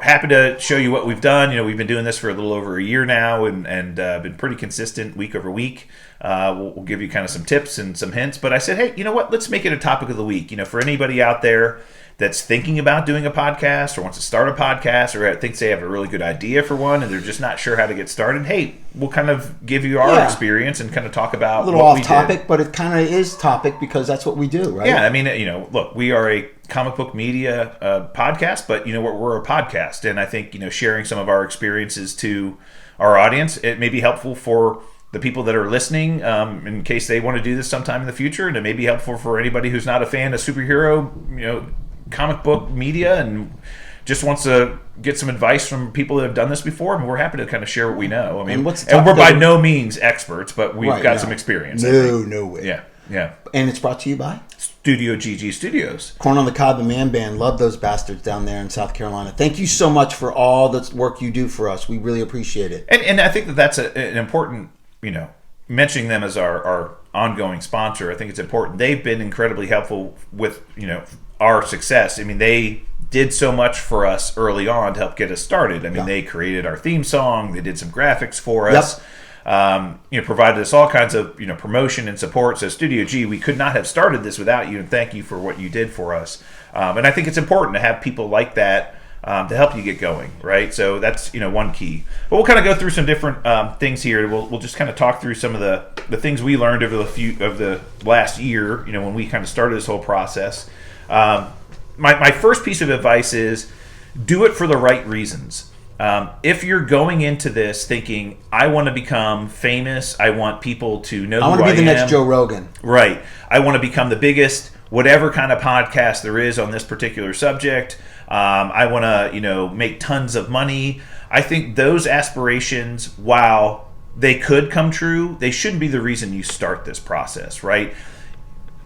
happy to show you what we've done. We've been doing this for a little over a year now and been pretty consistent week over week. We'll give you kind of some tips and some hints. But I said, hey, you know what? Let's make it a topic of the week. For anybody out there that's thinking about doing a podcast or wants to start a podcast or thinks they have a really good idea for one and they're just not sure how to get started, hey, we'll kind of give you our experience and kind of talk about a little off topic, but it kind of is topic because that's what we do, right? Yeah, I mean, look, we are a comic book media podcast, but we're a podcast, and I think sharing some of our experiences to our audience, it may be helpful for the people that are listening in case they want to do this sometime in the future, and it may be helpful for anybody who's not a fan of superhero comic book media and just wants to get some advice from people that have done this before. I mean, we're happy to kind of share what we know. I mean, and we're by no means experts, but we've got some experience. No way. Yeah. And it's brought to you by Studio GG Studios. Corn on the Cob, the Man Band. Love those bastards down there in South Carolina. Thank you so much for all the work you do for us. We really appreciate it. And I think that's an important, mentioning them as our ongoing sponsor. I think it's important. They've been incredibly helpful with, our success. I mean, they did so much for us early on to help get us started. I mean, they created our theme song. They did some graphics for us. Provided us all kinds of promotion and support. So Studio G, we could not have started this without you, and thank you for what you did for us. And I think it's important to have people like that to help you get going, right? So that's one key. But we'll kind of go through some different things here. We'll just kind of talk through some of the things we learned over the last year. When we kind of started this whole process. My first piece of advice is do it for the right reasons. If you're going into this thinking, I want to become famous, I want people to know who I am. I want to be the next Joe Rogan. Right. I want to become the biggest, whatever kind of podcast there is on this particular subject. I want to, make tons of money. I think those aspirations, while they could come true, they shouldn't be the reason you start this process, right?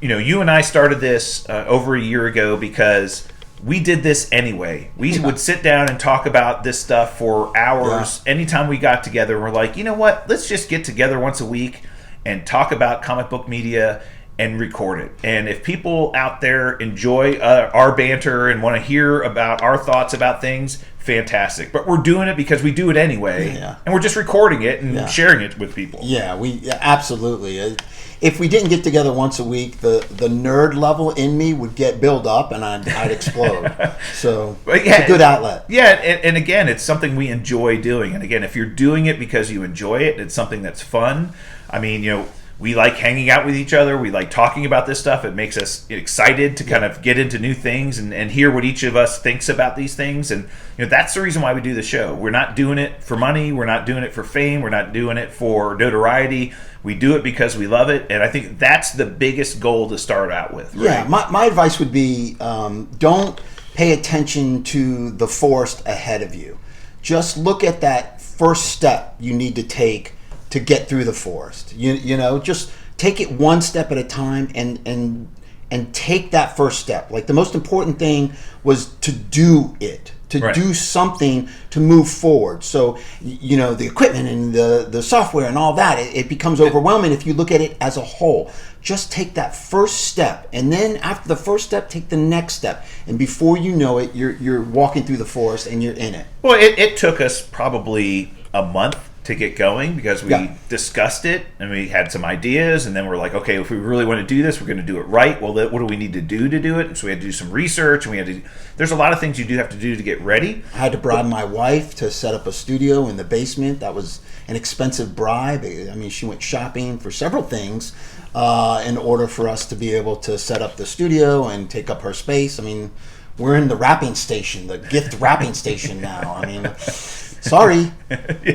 You and I started this over a year ago because we did this anyway. We would sit down and talk about this stuff for hours. Anytime we got together, we're like, you know what? Let's just get together once a week and talk about comic book media and record it. And if people out there enjoy our banter and want to hear about our thoughts about things, fantastic. But we're doing it because we do it anyway, and we're just recording it and sharing it with people. Yeah, absolutely. If we didn't get together once a week, the nerd level in me would get built up and I'd explode. So it's a good outlet. Yeah, and again, it's something we enjoy doing. And again, if you're doing it because you enjoy it, it's something that's fun. I mean, we like hanging out with each other. We like talking about this stuff. It makes us excited to kind of get into new things and hear what each of us thinks about these things. And that's the reason why we do the show. We're not doing it for money. We're not doing it for fame. We're not doing it for notoriety. We do it because we love it. And I think that's the biggest goal to start out with. Right? Yeah, my advice would be don't pay attention to the forest ahead of you. Just look at that first step you need to take to get through the forest. Just take it one step at a time and take that first step. Like the most important thing was to do it, to do something to move forward. So, the equipment and the software and all that, it becomes overwhelming if you look at it as a whole. Just take that first step, and then after the first step, take the next step. And before you know it, you're walking through the forest and you're in it. Well, it took us probably a month to get going because we discussed it and we had some ideas, and then we're like, okay, if we really want to do this, we're going to do it right. Well, what do we need to do it? And so we had to do some research, and there's a lot of things you do have to do to get ready. I had to bribe my wife to set up a studio in the basement. That was an expensive bribe. I mean, she went shopping for several things in order for us to be able to set up the studio and take up her space. I mean, we're in the wrapping station, the gift wrapping station now. I mean, sorry.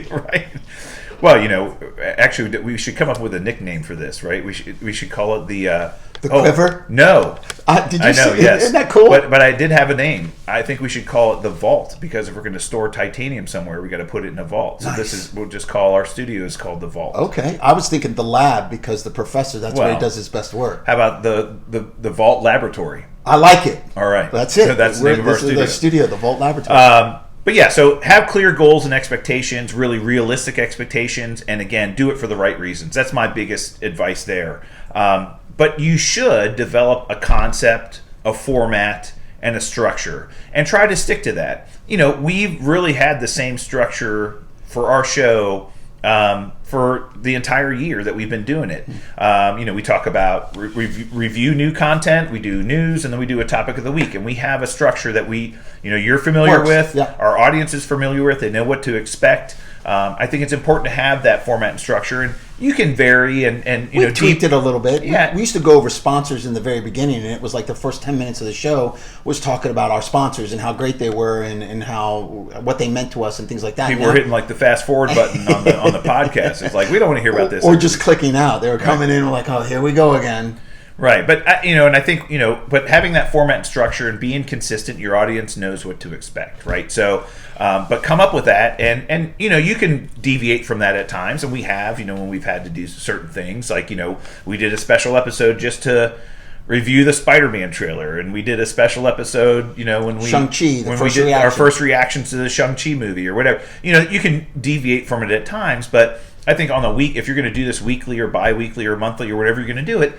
Right. Well, actually, we should come up with a nickname for this, right? We should call it the quiver. No, did you I know. See, yes, isn't that cool? But I did have a name. I think we should call it the vault, because if we're going to store titanium somewhere, we got to put it in a vault. So we'll just call our studio is called the vault. Okay, I was thinking the lab because the professor where he does his best work. How about the vault laboratory? I like it. All right, that's it. So that's the name of our studio. The studio, the vault laboratory. But yeah, so have clear goals and expectations, really realistic expectations, and again, do it for the right reasons. That's my biggest advice there. But you should develop a concept, a format, and a structure, and try to stick to that. We've really had the same structure for our show for the entire year that we've been doing it. We talk about review new content, we do news, and then we do a topic of the week. And we have a structure that you're familiar with, our audience is familiar with, they know what to expect. I think it's important to have that format and structure, and you can vary and we tweaked it a little bit. Yeah. We used to go over sponsors in the very beginning, and it was like the first 10 minutes of the show was talking about our sponsors and how great they were and what they meant to us and things like that. People were hitting like the fast forward button on the podcast. It's like, we don't want to hear about this. Or just clicking out. They were coming in and like, oh, here we go again. Right, but and I think but having that format and structure and being consistent, your audience knows what to expect, right? So, but come up with that, and you can deviate from that at times, and we have, when we've had to do certain things, like we did a special episode just to review the Spider-Man trailer, and we did a special episode, when we Shang-Chi, when we did our first reactions to the Shang-Chi movie or whatever. You can deviate from it at times, but I think on the week, if you're going to do this weekly or bi-weekly or monthly or whatever you're going to do it,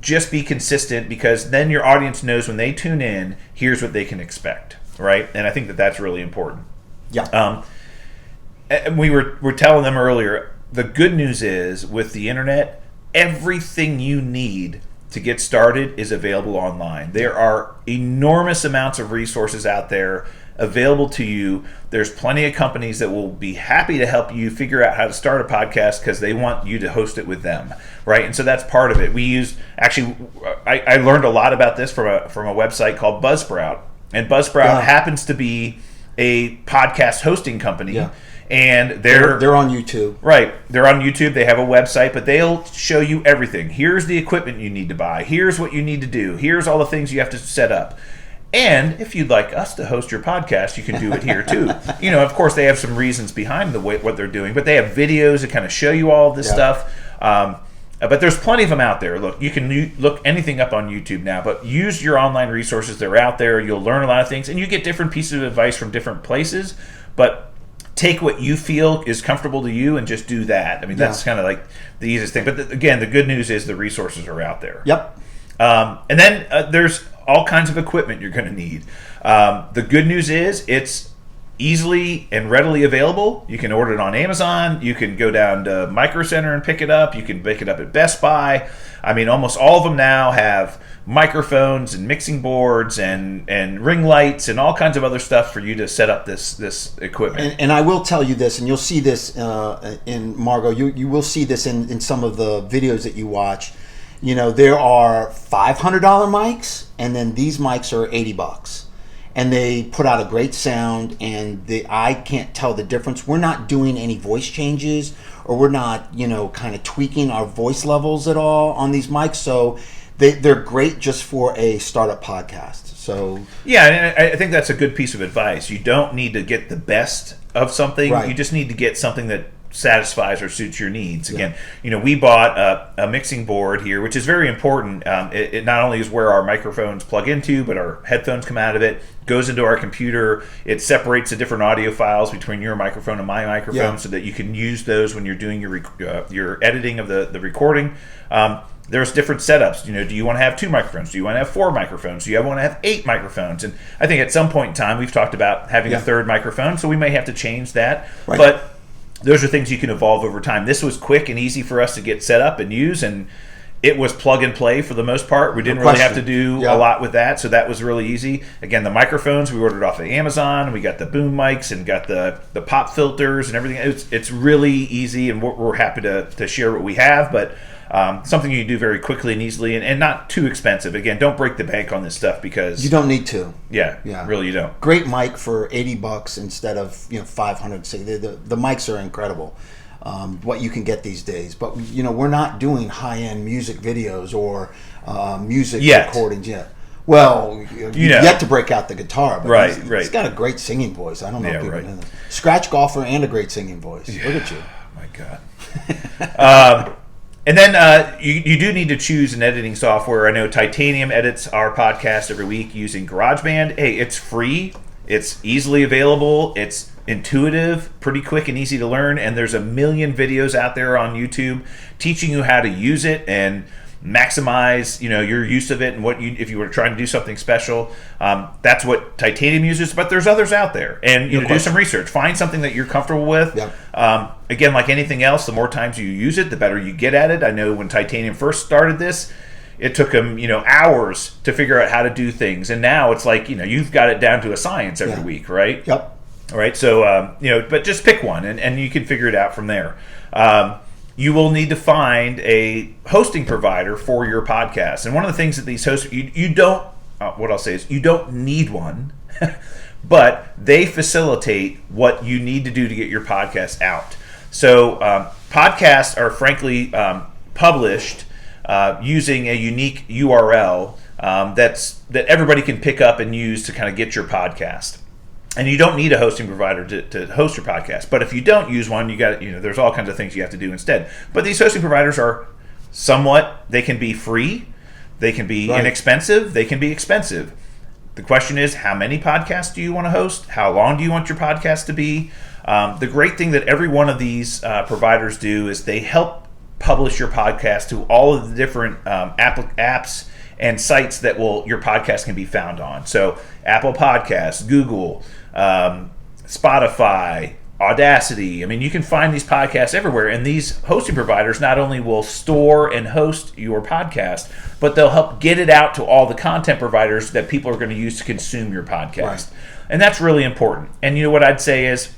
just be consistent, because then your audience knows when they tune in, here's what they can expect, right? And I think that's really important. Yeah. And we were telling them earlier, the good news is with the internet, everything you need to get started is available online. There are enormous amounts of resources out there available to you. There's plenty of companies that will be happy to help you figure out how to start a podcast because they want you to host it with them, right? And so that's part of it. I learned a lot about this from a website called Buzzsprout, and Buzzsprout happens to be a podcast hosting company. Yeah. And they're on YouTube. Right. They're on YouTube. They have a website, but they'll show you everything. Here's the equipment you need to buy. Here's what you need to do. Here's all the things you have to set up. And if you'd like us to host your podcast, you can do it here too. Of course, they have some reasons behind what they're doing, but they have videos that kind of show you all of this stuff. But there's plenty of them out there. Look, you can look anything up on YouTube now, but use your online resources. They're out there. You'll learn a lot of things, and you get different pieces of advice from different places. But take what you feel is comfortable to you and just do that. I mean, that's kind of like the easiest thing. But again, the good news is the resources are out there. Yep. And then there's all kinds of equipment you're going to need. The good news is it's easily and readily available. You can order it on Amazon. You can go down to Micro Center and pick it up. You can pick it up at Best Buy. I mean, almost all of them now have microphones and mixing boards and ring lights and all kinds of other stuff for you to set up this equipment. And I will tell you this, and you'll see this in Margot. You will see this in some of the videos that you watch. You know, there are $500 mics, and then these mics are $80. And they put out a great sound, and I can't tell the difference. We're not doing any voice changes, or we're not, kind of tweaking our voice levels at all on these mics. So they're great just for a startup podcast. So yeah, I think that's a good piece of advice. You don't need to get the best of something. Right. You just need to get something that satisfies or suits your needs. Again, we bought a mixing board here, which is very important. It not only is where our microphones plug into, but our headphones come out of it, goes into our computer. It separates the different audio files between your microphone and my microphone, so that you can use those when you're doing your editing of the recording. There's different setups. Do you want to have 2 microphones? Do you want to have 4 microphones? Do you want to have 8 microphones? And I think at some point in time we've talked about having a third microphone, so we may have to change that. Right. But those are things you can evolve over time. This was quick and easy for us to get set up and use, and it was plug and play for the most part. We didn't really have to do a lot with that, so that was really easy. Again, the microphones we ordered off of Amazon. We got the boom mics and got the pop filters and everything. It's really easy, and we're happy to share what we have, but something you do very quickly and easily, and not too expensive. Again, don't break the bank on this stuff, because you don't need to. Yeah, really you don't. Great mic for $80 instead of $500. The mics are incredible. What you can get these days, but we're not doing high-end music videos or music recordings yet. Well, yet to break out the guitar, but he's got a great singing voice. I don't know if people know that. Scratch golfer and a great singing voice. Look at you. My God. And then you do need to choose an editing software. I know Titanium edits our podcast every week using GarageBand. Hey, it's free. It's easily available. It's intuitive, pretty quick and easy to learn. And there's a million videos out there on YouTube teaching you how to use it and maximize your use of it, and if you were trying to do something special. That's what Titanium uses, but there's others out there, and do some research, find something that you're comfortable with. Again, like anything else, the more times you use it, the better you get at it. I know when Titanium first started this, it took them hours to figure out how to do things, and now it's like you've got it down to a science every week, right? All right, so but just pick one, and you can figure it out from there. You will need to find a hosting provider for your podcast. And one of the things that these hosts, you don't, what I'll say is you don't need one, but they facilitate what you need to do to get your podcast out. So podcasts are frankly published using a unique URL that everybody can pick up and use to kind of get your podcast. And you don't need a hosting provider to host your podcast. But if you don't use one, you got there's all kinds of things you have to do instead. But these hosting providers are they can be free, they can be inexpensive, they can be expensive. The question is, how many podcasts do you want to host? How long do you want your podcast to be? The great thing that every one of these providers do is they help publish your podcast to all of the different apps and sites that your podcast can be found on. So Apple Podcasts, Google, Spotify, Audacity. I mean, you can find these podcasts everywhere, and these hosting providers not only will store and host your podcast, but they'll help get it out to all the content providers that people are going to use to consume your podcast. And that's really important. And what I'd say is,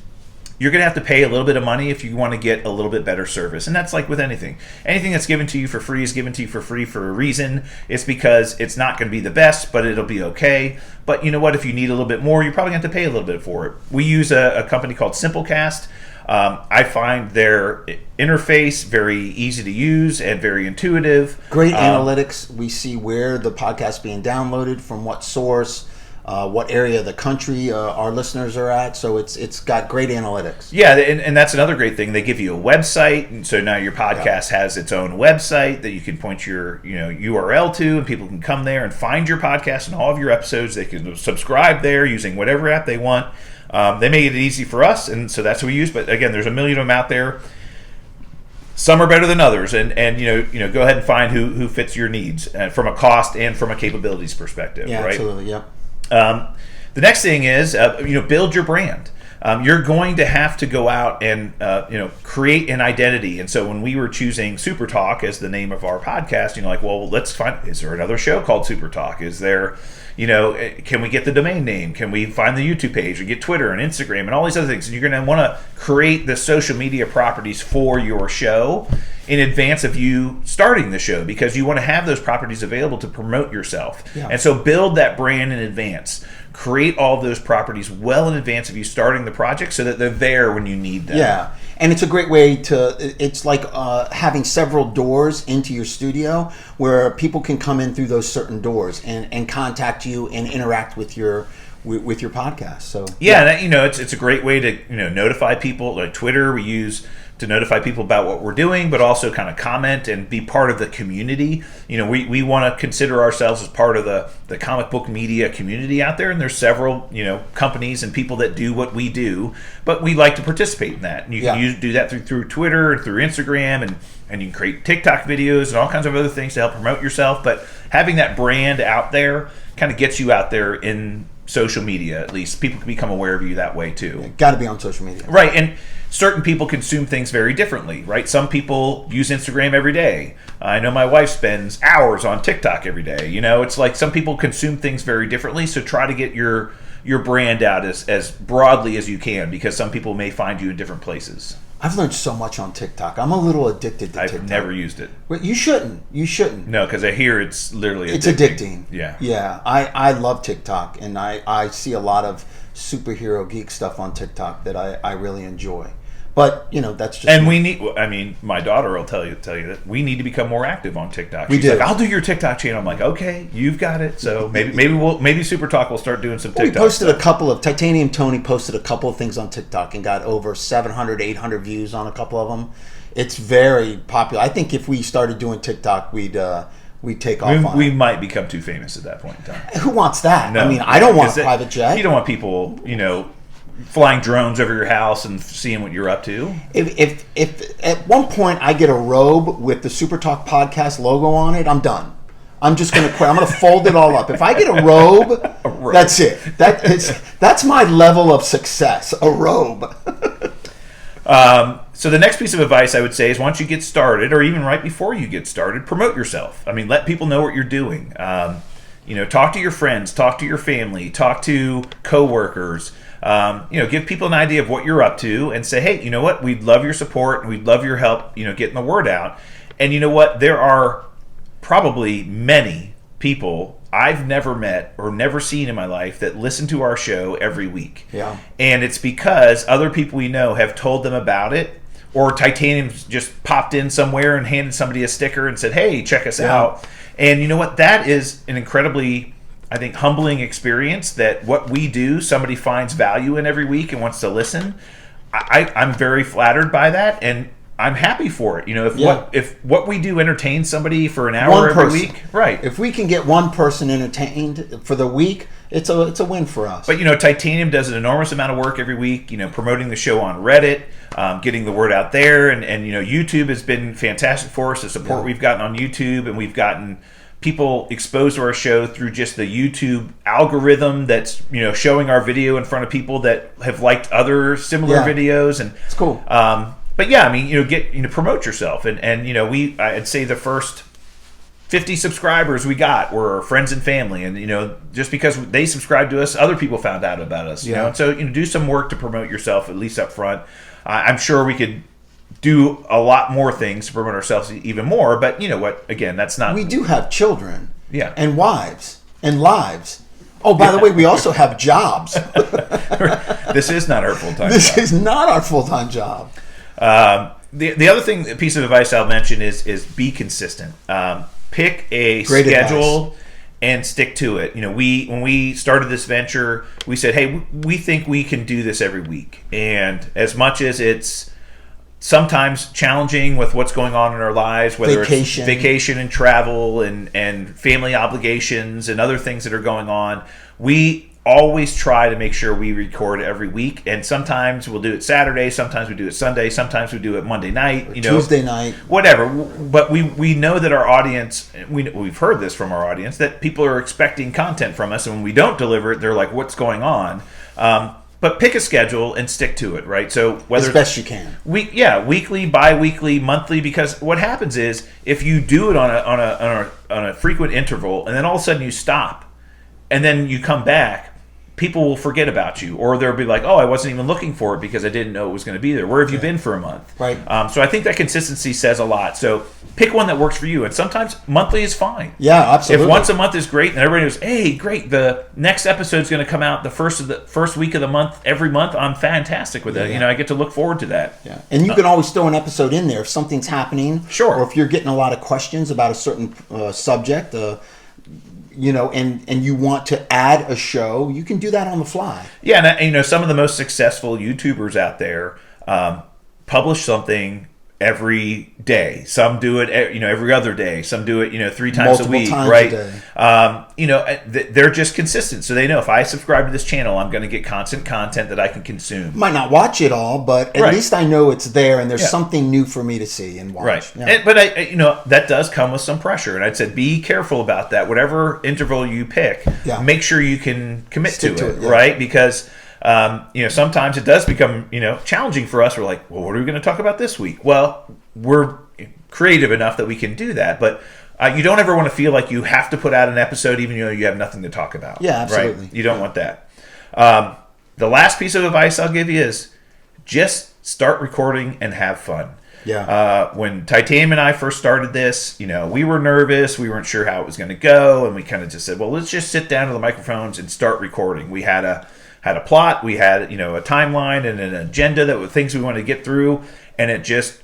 you're going to have to pay a little bit of money if you want to get a little bit better service. And that's like with anything. Anything that's given to you for free is given to you for free for a reason. It's because it's not going to be the best, but it'll be okay. But you know what? If you need a little bit more, you're probably going to have to pay a little bit for it. We use a company called Simplecast. I find their interface very easy to use and very intuitive. Great analytics. We see where the podcast is being downloaded, from what source. what area of the country our listeners are at. So it's got great analytics. Yeah, and that's another great thing. They give you a website, and so now your podcast has its own website that you can point your URL to, and people can come there and find your podcast and all of your episodes. They can subscribe there using whatever app they want. They made it easy for us, and so that's what we use. But again, there's a million of them out there. Some are better than others, and go ahead and find who fits your needs from a cost and from a capabilities perspective. Yeah, right? Absolutely. Yep. The next thing is build your brand. You're going to have to go out and create an identity. And so when we were choosing Super Talk as the name of our podcast, well, let's find, is there another show called Super Talk? Is there, can we get the domain name? Can we find the YouTube page or get Twitter and Instagram and all these other things? And you're going to want to create the social media properties for your show in advance of you starting the show, because you want to have those properties available to promote yourself. Yeah. And so build that brand in advance. Create all of those properties well in advance of you starting the project so that they're there when you need them. Yeah, and it's a great way it's like having several doors into your studio where people can come in through those certain doors and contact you and interact with your podcast. So it's a great way to notify people. Like Twitter, we use to notify people about what we're doing, but also kind of comment and be part of the community. We want to consider ourselves as part of the comic book media community out there, and there's several companies and people that do what we do, but we like to participate in that. And you can do that through Twitter and through Instagram, and you can create TikTok videos and all kinds of other things to help promote yourself. But having that brand out there kind of gets you out there in social media. At least people can become aware of you that way too. Got to be on social media, right? And certain people consume things very differently, right? Some people use Instagram every day. I know my wife spends hours on TikTok every day. It's like some people consume things very differently. So try to get your brand out as broadly as you can, because some people may find you in different places. I've learned so much on TikTok. I'm a little addicted to TikTok. I've never used it. Well, you shouldn't. No, because I hear it's literally addicting. It's addicting. Yeah. Yeah. I love TikTok, and I see a lot of superhero geek stuff on TikTok that I really enjoy. But that's just. And we need. My daughter will tell you that we need to become more active on TikTok. She's like, "I'll do your TikTok channel." I'm like, "Okay, you've got it." So maybe Super Talk will start doing some TikTok. We posted a couple of Titanium Tony posted a couple of things on TikTok and got over 700, 800 views on a couple of them. It's very popular. I think if we started doing TikTok, we'd take off on it. We might become too famous at that point in time. Who wants that? No, I don't want a private jet. You don't want people, flying drones over your house and seeing what you're up to. If at one point I get a robe with the Super Talk podcast logo on it, I'm done. I'm just going to quit. I'm going to fold it all up. If I get a robe, that's it. That's my level of success. A robe. So the next piece of advice I would say is, once you get started, or even right before you get started, promote yourself. Let people know what you're doing. Talk to your friends, talk to your family, talk to coworkers. Give people an idea of what you're up to, and say, hey, you know what? We'd love your support, and we'd love your help, getting the word out. And you know what? There are probably many people I've never met or never seen in my life that listen to our show every week. Yeah. And it's because other people we know have told them about it, or Titanium's just popped in somewhere and handed somebody a sticker and said, hey, check us out. And you know what? That is an incredibly, I think, humbling experience, that what we do, somebody finds value in every week and wants to listen. I'm very flattered by that, and I'm happy for it. If what we do entertains somebody for an hour every week, right? If we can get one person entertained for the week, it's a win for us. But Titanium does an enormous amount of work every week. Promoting the show on Reddit, getting the word out there, and YouTube has been fantastic for us. The support we've gotten on YouTube, and we've gotten people exposed to our show through just the YouTube algorithm that's showing our video in front of people that have liked other similar videos, and it's cool. But yeah, promote yourself, and I'd say the first 50 subscribers we got were friends and family, and just because they subscribed to us, other people found out about us. And so do some work to promote yourself, at least up front. I'm sure we could do a lot more things to promote ourselves even more, but you know what? Again, that's not. We do have children, yeah, and wives and lives. Oh, by the way, we also have jobs. This is not our full-time. This is not our full-time job. The other piece of advice I'll mention is be consistent. Pick a schedule and stick to it. When we started this venture, we said, hey, we think we can do this every week. And as much as it's sometimes challenging with what's going on in our lives, whether it's vacation and travel and family obligations and other things that are going on, we always try to make sure we record every week. And sometimes we'll do it Saturday, sometimes we do it Sunday, sometimes we do it Monday night, Tuesday night, whatever. But we know that our audience, we've heard this from our audience, that people are expecting content from us, and when we don't deliver it, they're like, what's going on? But pick a schedule and stick to it, right? So whether as best you can, weekly, bi-weekly, monthly, because what happens is if you do it on a frequent interval, and then all of a sudden you stop, and then you come back, people will forget about you, or they'll be like, oh, I wasn't even looking for it because I didn't know it was going to be there. Where have you been for a month? Right. So I think that consistency says a lot. So pick one that works for you, and sometimes monthly is fine. Yeah, absolutely. If once a month is great, and everybody goes, hey, great, the next episode is going to come out the first week of the month every month, I'm fantastic with it. I get to look forward to that. Yeah, and you can always throw an episode in there if something's happening. Sure. Or if you're getting a lot of questions about a certain subject, and you want to add a show, you can do that on the fly. Yeah, and some of the most successful YouTubers out there publish something every day. Some do it, every other day. Some do it, 3 times a week, right? A day. They're just consistent, so they know if I subscribe to this channel, I'm going to get constant content that I can consume. Might not watch it all, but at least I know it's there, and there's something new for me to see and watch. Right, yeah. But that does come with some pressure, and I'd said be careful about that. Whatever interval you pick, make sure you can commit to it, right? Because sometimes it does become, challenging for us. We're like, well, what are we going to talk about this week? Well, we're creative enough that we can do that, but you don't ever want to feel like you have to put out an episode even though you have nothing to talk about. Yeah, absolutely. Right? You don't want that. The last piece of advice I'll give you is just start recording and have fun. Yeah. When Titanium and I first started this, we were nervous. We weren't sure how it was going to go, and we kind of just said, well, let's just sit down to the microphones and start recording. We had a plot, we had a timeline and an agenda that were things we wanted to get through, and it just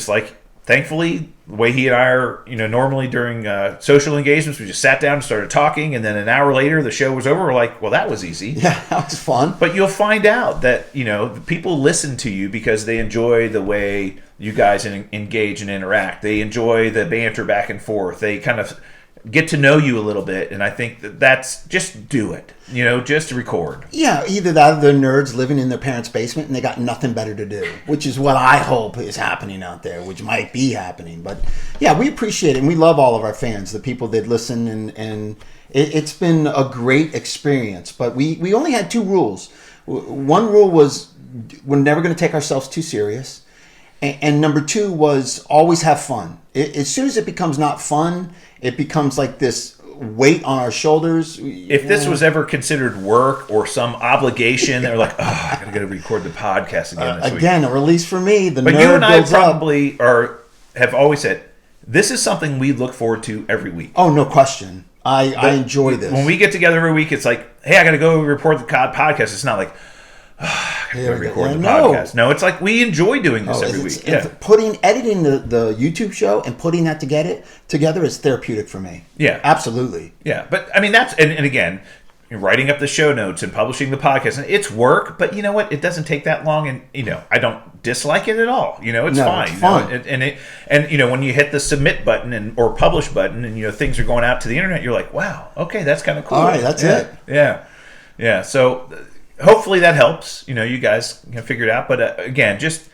like thankfully the way he and I are normally during social engagements, we just sat down and started talking, and then an hour later the show was over. We're like, well, that was easy. Yeah, that was fun. But you'll find out that people listen to you because they enjoy the way you guys engage and interact. They enjoy the banter back and forth. They kind of get to know you a little bit, and I think that's just do it. Just record. Yeah, either that or they're nerds living in their parents' basement and they got nothing better to do, which is what I hope is happening out there, which might be happening. But yeah, we appreciate it, and we love all of our fans, the people that listen, and it's been a great experience. But we only had 2 rules. One rule was we're never going to take ourselves too serious, and number 2 was always have fun. As soon as it becomes not fun, it becomes like this weight on our shoulders. If this was ever considered work or some obligation, they're like, oh, I gotta go record the podcast again this week. Again, a release for me. But you and I probably have always said, this is something we look forward to every week. Oh, no question. I enjoy this. When we get together every week, it's like, hey, I gotta go report the podcast. It's not like, I gotta record the podcast. No, it's like we enjoy doing this every week. Editing the YouTube show and putting that together is therapeutic for me. Yeah, absolutely. Yeah, but I mean that's and again, writing up the show notes and publishing the podcast, and it's work. But you know what? It doesn't take that long, and I don't dislike it at all. It's fine. It's fun. And when you hit the submit button or publish button, and things are going out to the internet, you're like, wow, okay, that's kind of cool. All right, that's it. Yeah. So. Hopefully that helps. You guys can figure it out. But again, just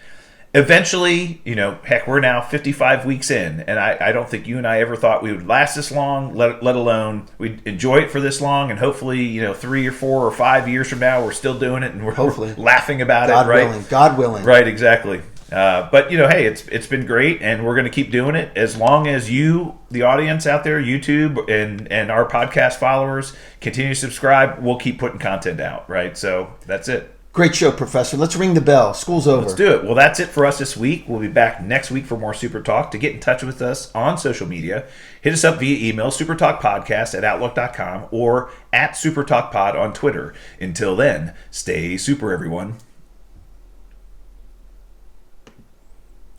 eventually, heck, we're now 55 weeks in, and I don't think you and I ever thought we would last this long, let alone we'd enjoy it for this long. And hopefully, 3 or 4 or 5 years from now, we're still doing it, and we're hopefully laughing about it, right? God willing. Right, exactly. But hey, it's been great, and we're going to keep doing it as long as you, the audience out there, YouTube and our podcast followers, continue to subscribe. We'll keep putting content out, right? So that's it. Great show, Professor. Let's ring the bell. School's over. Let's do it. Well, that's it for us this week. We'll be back next week for more Super Talk. To get in touch with us on social media, hit us up via email, supertalkpodcast@outlook.com or @supertalkpod on Twitter. Until then, stay super, everyone.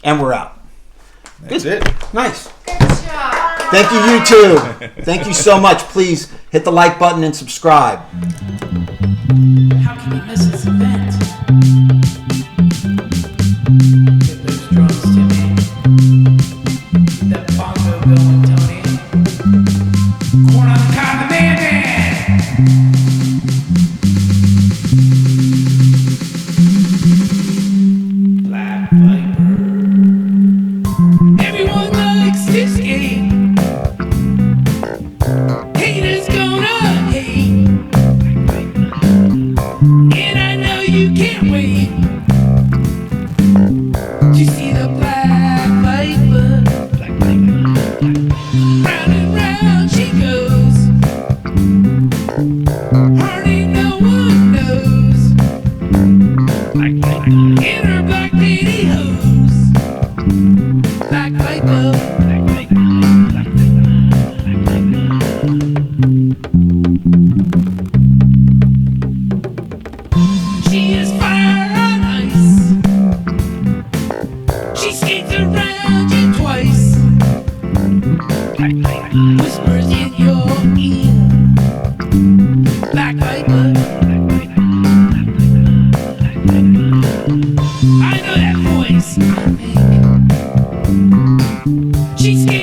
And we're out. That's it. Nice. Good job. Thank you, YouTube. Thank you so much. Please hit the like button and subscribe. How can you miss this event? Get those drums, Timmy. Get that bongo going, Tony. Corn on the cob, the man. Black Viper. Everyone likes this game. Haters gonna hate. And I know you can't wait to see the Black Viper. Round and round she goes. Hardly no one knows. In her black pantyhose. Black Viper. She is fire on ice. She skates around you twice. Whispers in your ear. Black Viper. I know that voice I make. She skates